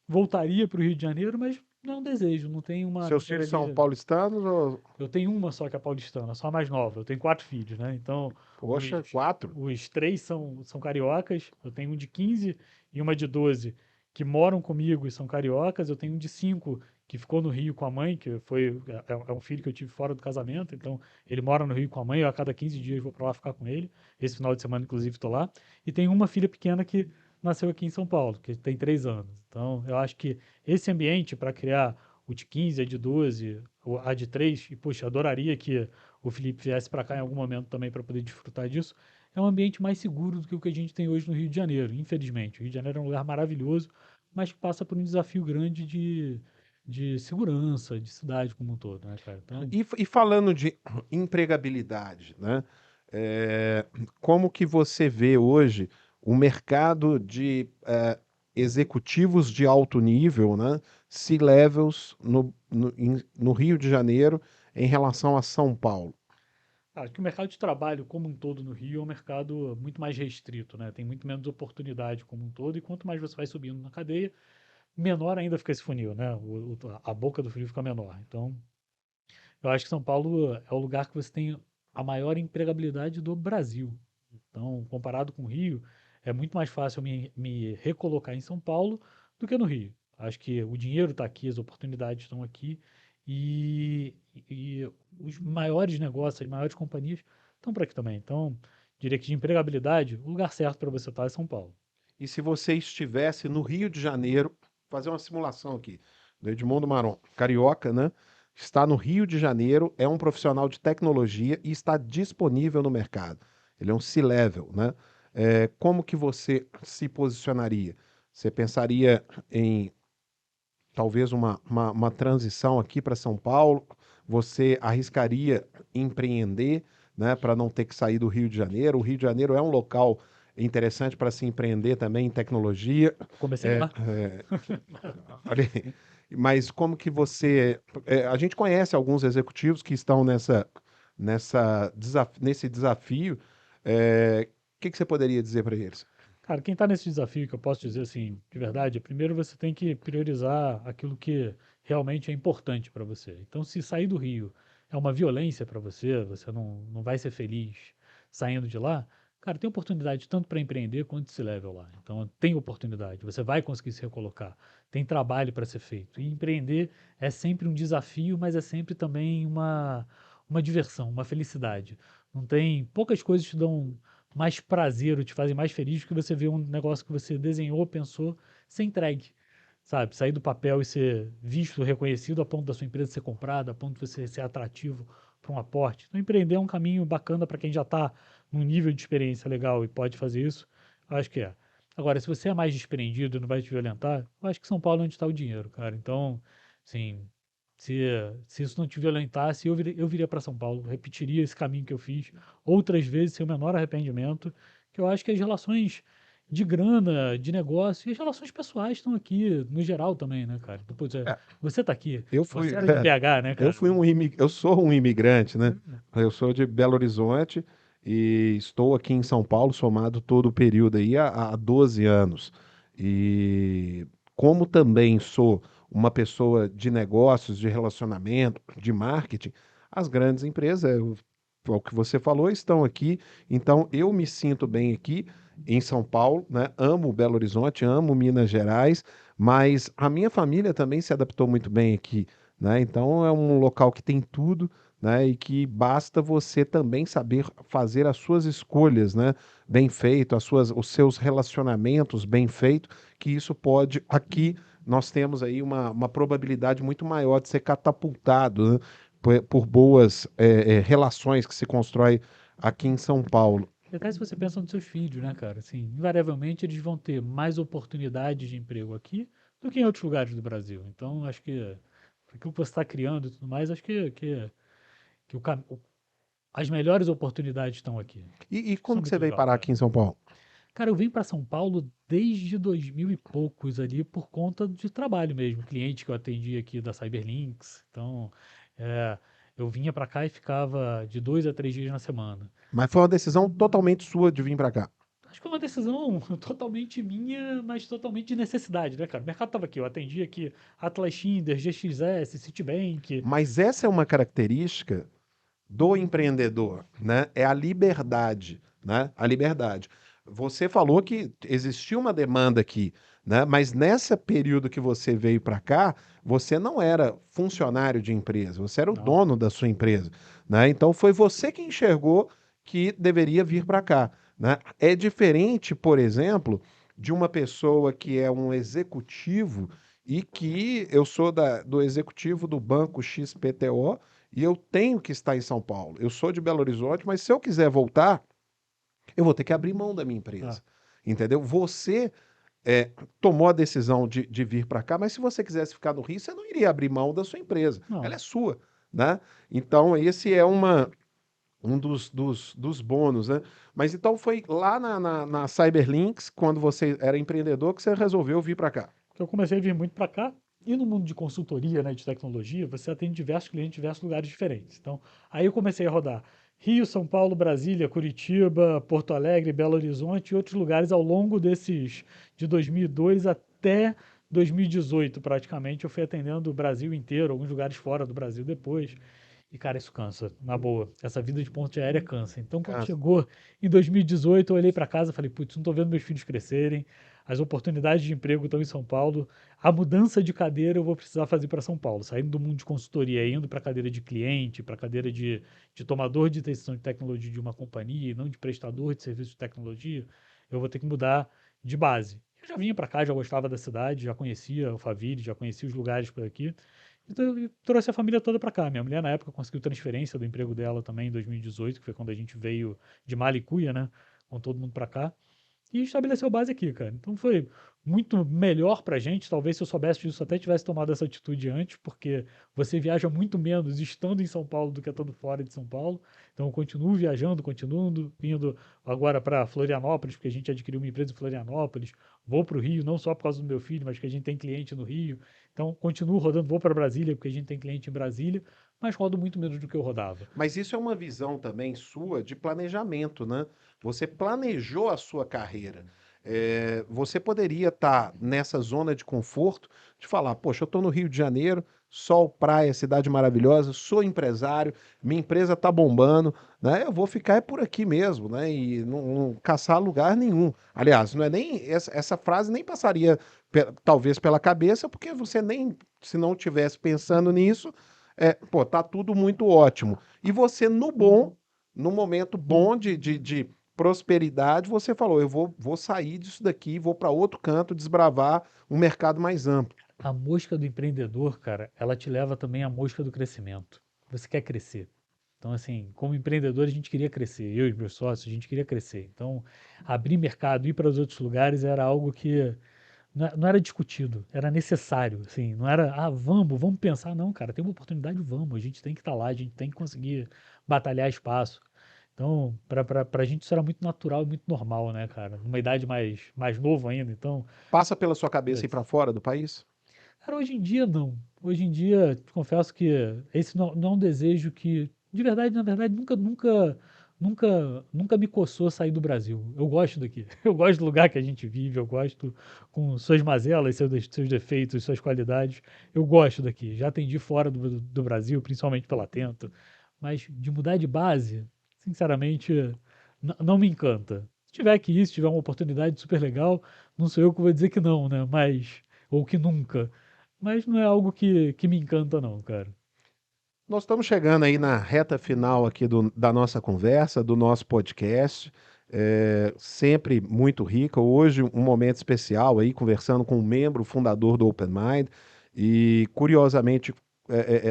[SPEAKER 3] voltaria para o Rio de Janeiro, mas não é um desejo, não tem uma
[SPEAKER 1] Seus
[SPEAKER 3] carreira
[SPEAKER 1] filhos são
[SPEAKER 3] ali.
[SPEAKER 1] paulistanos ou...
[SPEAKER 3] Eu tenho uma só que é paulistana, só a mais nova. Eu tenho quatro filhos, né? Então, os,
[SPEAKER 1] Poxa, quatro?
[SPEAKER 3] os três são cariocas. Eu tenho um de 15 e uma de 12 que moram comigo e são cariocas. Eu tenho um de 5 que ficou no Rio com a mãe, que é um filho que eu tive fora do casamento. Então, ele mora no Rio com a mãe. Eu, a cada 15 dias vou para lá ficar com ele. Esse final de semana, inclusive, estou lá. E tenho uma filha pequena que nasceu aqui em São Paulo, que tem 3 anos. Então, eu acho que esse ambiente para criar o de 15, a de 12, a de 3, e poxa, adoraria que o Felipe viesse para cá em algum momento também para poder desfrutar disso. É um ambiente mais seguro do que o que a gente tem hoje no Rio de Janeiro, infelizmente. O Rio de Janeiro é um lugar maravilhoso, mas que passa por um desafio grande de segurança, de cidade como um todo, né, cara? Então,
[SPEAKER 1] E falando de empregabilidade, né? É, como que você vê hoje o mercado de executivos de alto nível, né? C-levels no Rio de Janeiro em relação a São Paulo?
[SPEAKER 3] acho que o mercado de trabalho como um todo no Rio é um mercado muito mais restrito, né? Tem muito menos oportunidade como um todo, e quanto mais você vai subindo na cadeia, menor ainda fica esse funil, né? A boca do funil fica menor. Então, eu acho que São Paulo é o lugar que você tem a maior empregabilidade do Brasil. Então, comparado com o Rio, é muito mais fácil me recolocar em São Paulo do que no Rio. Acho que o dinheiro está aqui, as oportunidades estão aqui e, e os maiores negócios, as maiores companhias estão por aqui também. Então, diria que de empregabilidade, o lugar certo para você estar é São Paulo.
[SPEAKER 1] E se você estivesse no Rio de Janeiro, fazer uma simulação aqui, do Edmundo Maron, carioca, né? Está no Rio de Janeiro, é um profissional de tecnologia e está disponível no mercado. Ele é um C-level, né? Como que você se posicionaria? Você pensaria em talvez uma transição aqui para São Paulo? Você arriscaria empreender, né, para não ter que sair do Rio de Janeiro? O Rio de Janeiro é um local interessante para se empreender também em tecnologia.
[SPEAKER 3] Comecei
[SPEAKER 1] É,
[SPEAKER 3] lá.
[SPEAKER 1] é, olha aí. Mas como que você. A gente conhece alguns executivos que estão nesse desafio. O que que você poderia dizer para eles?
[SPEAKER 3] Cara, quem está nesse desafio, que eu posso dizer assim, de verdade, primeiro você tem que priorizar aquilo que realmente é importante para você. Então, se sair do Rio é uma violência para você, você não vai ser feliz saindo de lá, cara, tem oportunidade tanto para empreender quanto de se level lá. Então, tem oportunidade, você vai conseguir se recolocar, tem trabalho para ser feito. E empreender é sempre um desafio, mas é sempre também uma diversão, uma felicidade. Não tem, poucas coisas te dão mais prazer ou te fazem mais feliz do que você ver um negócio que você desenhou, pensou, ser entregue, sabe? Sair do papel e ser visto, reconhecido a ponto da sua empresa ser comprada, a ponto de você ser atrativo para um aporte. Então, empreender é um caminho bacana para quem já está num nível de experiência legal e pode fazer isso, eu acho que é. Agora, se você é mais desprendido e não vai te violentar, eu acho que São Paulo é onde está o dinheiro, cara. Então, assim, se, se isso não te violentasse, eu viria para São Paulo, repetiria esse caminho que eu fiz outras vezes sem o menor arrependimento, que eu acho que as relações de grana, de negócio e as relações pessoais estão aqui no geral também, né, cara? Depois,
[SPEAKER 1] É,
[SPEAKER 3] você tá aqui,
[SPEAKER 1] eu fui,
[SPEAKER 3] você era de BH, né,
[SPEAKER 1] eu
[SPEAKER 3] cara?
[SPEAKER 1] fui eu sou um imigrante, né? Eu sou de Belo Horizonte e estou aqui em São Paulo, somado todo o período aí há 12 anos. E como também sou uma pessoa de negócios, de relacionamento, de marketing, as grandes empresas, o que você falou, estão aqui. Então eu me sinto bem aqui em São Paulo, né? Amo Belo Horizonte, amo Minas Gerais, mas a minha família também se adaptou muito bem aqui, né? Então é um local que tem tudo, né? E que basta você também saber fazer as suas escolhas, né? Bem feito, os seus relacionamentos bem feito, que isso pode, aqui nós temos aí uma probabilidade muito maior de ser catapultado, né? Por boas relações que se constrói aqui em São Paulo.
[SPEAKER 3] E até se você pensa nos seus filhos, né, cara? Assim, invariavelmente eles vão ter mais oportunidades de emprego aqui do que em outros lugares do Brasil. Então, acho que aquilo que você está criando e tudo mais, acho que as melhores oportunidades estão aqui.
[SPEAKER 1] E
[SPEAKER 3] Acho que isso é
[SPEAKER 1] como que você
[SPEAKER 3] muito
[SPEAKER 1] veio
[SPEAKER 3] legal,
[SPEAKER 1] parar
[SPEAKER 3] cara.
[SPEAKER 1] aqui em São Paulo?
[SPEAKER 3] Cara, eu vim para São Paulo desde 2000 e poucos ali por conta de trabalho mesmo, cliente que eu atendi aqui da Cyberlinks. Então, é, eu vinha para cá e ficava de 2 a 3 dias na semana.
[SPEAKER 1] Mas foi uma decisão totalmente sua de vir para cá.
[SPEAKER 3] Acho que foi uma decisão totalmente minha, mas totalmente de necessidade, né, cara? O mercado estava aqui, eu atendi aqui Atlas Schindler, GXS, Citibank.
[SPEAKER 1] Mas essa é uma característica do empreendedor, né? É a liberdade, né? A liberdade. Você falou que existia uma demanda aqui, né? Mas nesse período que você veio para cá, você não era funcionário de empresa, você era o
[SPEAKER 3] Não,
[SPEAKER 1] dono da sua empresa, né? Então foi você que enxergou que deveria vir para cá, né? É diferente, por exemplo, de uma pessoa que é um executivo e que eu sou do executivo do banco XPTO e eu tenho que estar em São Paulo. Eu sou de Belo Horizonte, mas se eu quiser voltar, eu vou ter que abrir mão da minha
[SPEAKER 3] ah,
[SPEAKER 1] empresa. Entendeu? Você tomou a decisão de vir para cá, mas se você quisesse ficar no Rio, você não iria abrir mão da sua empresa. Ela
[SPEAKER 3] não.
[SPEAKER 1] é sua, né? Então, esse é um dos bônus, né? Mas então foi lá na Cyberlinks, quando você era empreendedor, que você resolveu vir para cá.
[SPEAKER 3] Porque eu comecei a vir muito para cá e no mundo de consultoria, né, de tecnologia, você atende diversos clientes em diversos lugares diferentes. Então, aí eu comecei a rodar Rio, São Paulo, Brasília, Curitiba, Porto Alegre, Belo Horizonte e outros lugares ao longo desses de 2002 até 2018, praticamente. Eu fui atendendo o Brasil inteiro, alguns lugares fora do Brasil depois. E, cara, isso cansa, na boa. Essa vida de ponte aérea cansa. Então, quando
[SPEAKER 1] Cara,
[SPEAKER 3] chegou em 2018, eu olhei para casa e falei, putz, não tô vendo meus filhos crescerem, as oportunidades de emprego estão em São Paulo, a mudança de cadeira eu vou precisar fazer para São Paulo, saindo do mundo de consultoria, indo para a cadeira de cliente, para a cadeira de tomador de decisão de tecnologia de uma companhia, e não de prestador de serviço de tecnologia, eu vou ter que mudar de base. Eu já vinha para cá, já gostava da cidade, já conhecia o Alphaville, já conhecia os lugares por aqui, então eu trouxe a família toda para cá. Minha mulher, na época, conseguiu transferência do emprego dela também em 2018, que foi quando a gente veio de Malicuia, né? Com todo mundo para cá. E estabeleceu base aqui, cara. Então foi muito melhor pra gente. Talvez se eu soubesse disso, até tivesse tomado essa atitude antes, porque você viaja muito menos estando em São Paulo do que estando fora de São Paulo. Então eu continuo viajando, continuando, indo agora para Florianópolis, porque a gente adquiriu uma empresa em Florianópolis. Vou para o Rio, não só por causa do meu filho, mas porque a gente tem cliente no Rio. Então continuo rodando, vou para Brasília, porque a gente tem cliente em Brasília, mas rodo muito menos do que eu rodava.
[SPEAKER 1] mas isso é uma visão também sua de planejamento, né? Você planejou a sua carreira. Você poderia estar nessa zona de conforto de falar, poxa, eu estou no Rio de Janeiro, sol, praia, cidade maravilhosa, sou empresário, minha empresa está bombando, né? Eu vou ficar por aqui mesmo, né? E não caçar lugar nenhum. Aliás, não é nem essa frase nem passaria talvez pela cabeça, porque você nem se não tivesse pensando nisso, pô, tá tudo muito ótimo. E você, no bom, no momento bom de prosperidade, você falou: eu vou sair disso daqui, vou para outro canto, desbravar um mercado mais amplo.
[SPEAKER 3] A mosca do empreendedor, cara, ela te leva também à mosca do crescimento. Você quer crescer. Então, assim, como empreendedor, a gente queria crescer. Eu e meus sócios, a gente queria crescer. Então, abrir mercado, ir para os outros lugares era algo que não era discutido, era necessário. Assim, não era, vamos pensar. Não, cara, tem uma oportunidade, vamos. A gente tem que estar lá, a gente tem que conseguir batalhar espaço. Então, para a gente isso era muito natural e muito normal, né, cara? Numa idade mais novo ainda. Então,
[SPEAKER 1] Passa pela sua cabeça ir
[SPEAKER 3] putz,
[SPEAKER 1] para fora do país?
[SPEAKER 3] cara, hoje em dia não. Hoje em dia, te confesso que esse não é um desejo que, de verdade, na verdade, nunca me coçou sair do Brasil. Eu gosto daqui. Eu gosto do lugar que a gente vive, eu gosto com suas mazelas, seus defeitos, suas qualidades. Eu gosto daqui. Já atendi fora do Brasil, principalmente pela Atento, mas de mudar de base, sinceramente, não me encanta. Se tiver que ir, se tiver uma oportunidade super legal, não sou eu que vou dizer que não, né? Mas, ou que nunca. Mas não é algo que me encanta, não, cara.
[SPEAKER 1] Nós estamos chegando aí na reta final aqui da nossa conversa, do nosso podcast, sempre muito rica. Hoje, um momento especial aí, conversando com um membro fundador do Open Mind e, curiosamente,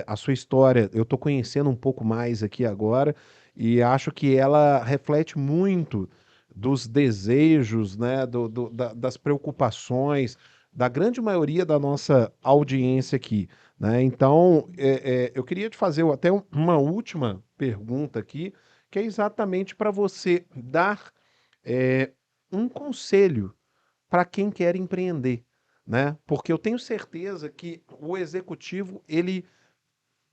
[SPEAKER 1] a sua história, eu estou conhecendo um pouco mais aqui agora e acho que ela reflete muito dos desejos, né, das preocupações da grande maioria da nossa audiência aqui, né? Então, eu queria te fazer até uma última pergunta aqui, que é exatamente para você dar é, um conselho para quem quer empreender, né? Porque eu tenho certeza que o executivo, ele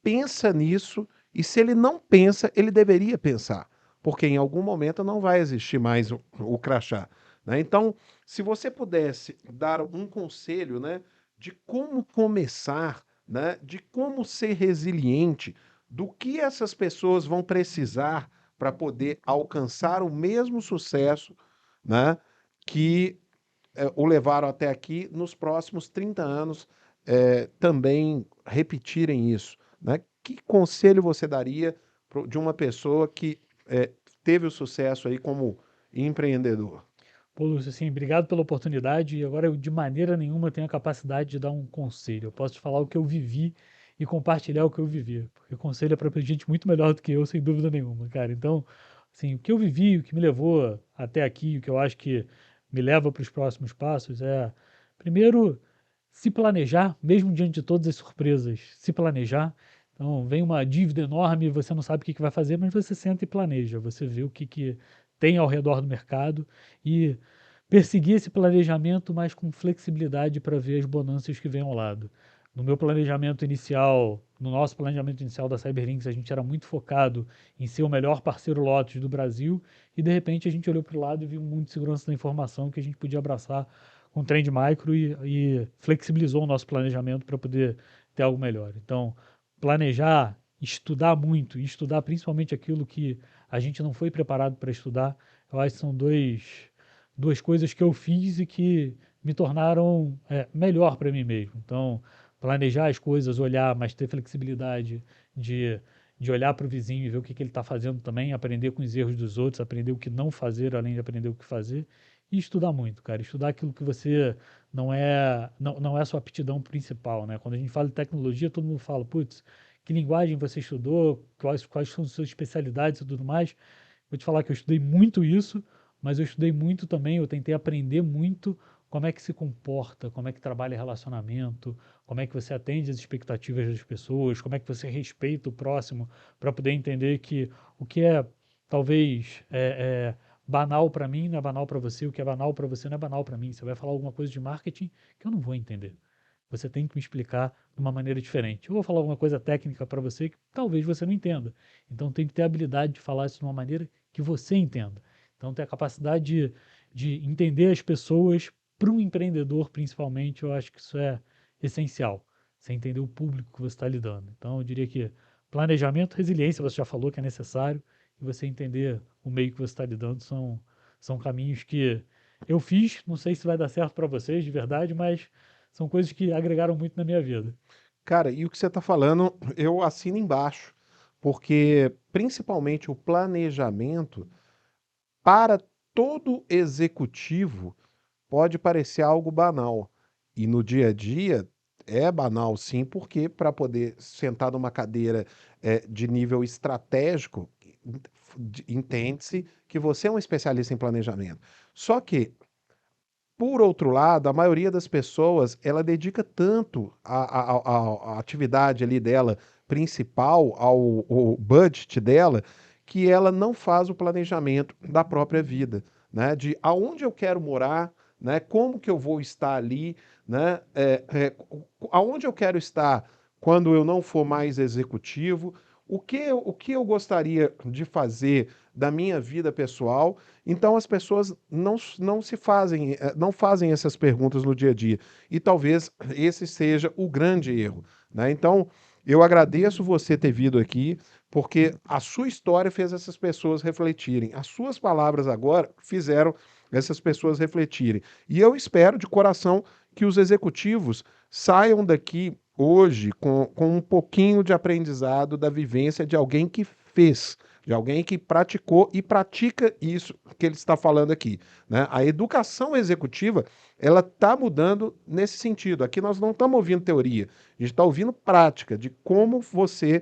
[SPEAKER 1] pensa nisso e se ele não pensa, ele deveria pensar, porque em algum momento não vai existir mais o crachá, né? Então, se você pudesse dar um conselho, né, de como começar, né, de como ser resiliente, do que essas pessoas vão precisar para poder alcançar o mesmo sucesso, né, que o levaram até aqui, nos próximos 30 anos também repetirem isso, né? Que conselho você daria de uma pessoa que teve o sucesso aí como empreendedor?
[SPEAKER 3] Pô, Lúcio, assim, obrigado pela oportunidade. E agora eu, de maneira nenhuma, tenho a capacidade de dar um conselho. Eu posso te falar o que eu vivi e compartilhar o que eu vivi. Porque conselho é para gente muito melhor do que eu, sem dúvida nenhuma, cara. Então, assim, o que eu vivi, o que me levou até aqui, o que eu acho que me leva para os próximos passos é, primeiro, se planejar, mesmo diante de todas as surpresas, se planejar. Então, vem uma dívida enorme, você não sabe o que que vai fazer, mas você senta e planeja. Você vê o que que tem ao redor do mercado e perseguir esse planejamento, mas com flexibilidade para ver as bonanças que vêm ao lado. No meu planejamento inicial, no nosso planejamento inicial da Cyberlinks, a gente era muito focado em ser o melhor parceiro Lotus do Brasil e de repente a gente olhou para o lado e viu um mundo de segurança da informação que a gente podia abraçar com Trend Micro e flexibilizou o nosso planejamento para poder ter algo melhor. Então, planejar, estudar muito e estudar principalmente aquilo que a gente não foi preparado para estudar, eu acho que são duas coisas que eu fiz e que me tornaram melhor para mim mesmo. Então, planejar as coisas, olhar, mas ter flexibilidade de, de olhar para o vizinho e ver o que, que ele está fazendo também, aprender com os erros dos outros, aprender o que não fazer, além de aprender o que fazer, e estudar muito, cara. Estudar aquilo que você não é a sua aptidão principal, né? Quando a gente fala de tecnologia, todo mundo fala, putz, que linguagem você estudou, quais são as suas especialidades e tudo mais. Vou te falar que eu estudei muito isso, mas eu estudei muito também, eu tentei aprender muito como é que se comporta, como é que trabalha relacionamento, como é que você atende as expectativas das pessoas, como é que você respeita o próximo, para poder entender que o que é talvez banal para mim não é banal para você, o que é banal para você não é banal para mim. Você vai falar alguma coisa de marketing que eu não vou entender. Você tem que me explicar de uma maneira diferente. Eu vou falar alguma coisa técnica para você que talvez você não entenda. Então tem que ter a habilidade de falar isso de uma maneira que você entenda. Então ter a capacidade de entender as pessoas para um empreendedor, principalmente, eu acho que isso é essencial. Você entender o público que você está lidando. Então eu diria que planejamento, resiliência, você já falou que é necessário, e você entender o meio que você está lidando são caminhos que eu fiz. Não sei se vai dar certo para vocês de verdade, mas são coisas que agregaram muito na minha vida.
[SPEAKER 1] Cara, e o que você está falando, eu assino embaixo, porque principalmente o planejamento para todo executivo pode parecer algo banal. E no dia a dia é banal, sim, porque para poder sentar numa cadeira de nível estratégico, entende-se que você é um especialista em planejamento. Só que, por outro lado, a maioria das pessoas, ela dedica tanto a atividade ali dela principal, ao budget dela, que ela não faz o planejamento da própria vida, né? De aonde eu quero morar, né? Como que eu vou estar ali, né? Aonde eu quero estar quando eu não for mais executivo, o que eu gostaria de fazer da minha vida pessoal. Então as pessoas não fazem essas perguntas no dia a dia. E talvez esse seja o grande erro, né? Então, eu agradeço você ter vindo aqui, porque a sua história fez essas pessoas refletirem. As suas palavras agora fizeram essas pessoas refletirem. E eu espero de coração que os executivos saiam daqui hoje com um pouquinho de aprendizado da vivência de alguém que fez, de alguém que praticou e pratica isso que ele está falando aqui, né? A educação executiva, ela está mudando nesse sentido. Aqui nós não estamos ouvindo teoria, a gente está ouvindo prática de como você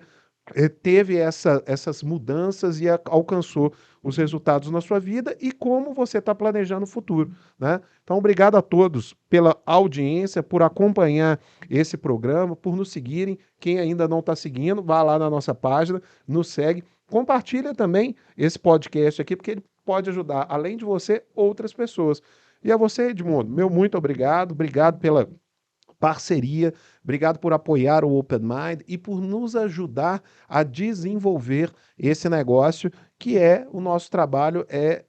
[SPEAKER 1] teve essas mudanças e alcançou os resultados na sua vida e como você está planejando o futuro, né? Então, obrigado a todos pela audiência, por acompanhar esse programa, por nos seguirem. Quem ainda não está seguindo, vá lá na nossa página, nos segue. Compartilha também esse podcast aqui, porque ele pode ajudar, além de você, outras pessoas. E a você, Edmundo, meu muito obrigado pela parceria, obrigado por apoiar o Open Mind e por nos ajudar a desenvolver esse negócio, que é o nosso trabalho, é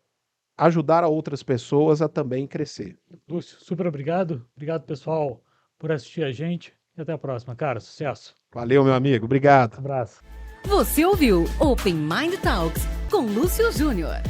[SPEAKER 1] ajudar a outras pessoas a também crescer.
[SPEAKER 3] Lúcio, super obrigado. Obrigado, pessoal, por assistir a gente. E até a próxima, cara. Sucesso.
[SPEAKER 1] Valeu, meu amigo. Obrigado.
[SPEAKER 3] Abraço.
[SPEAKER 2] Você ouviu Open Mind Talks com Lúcio Júnior.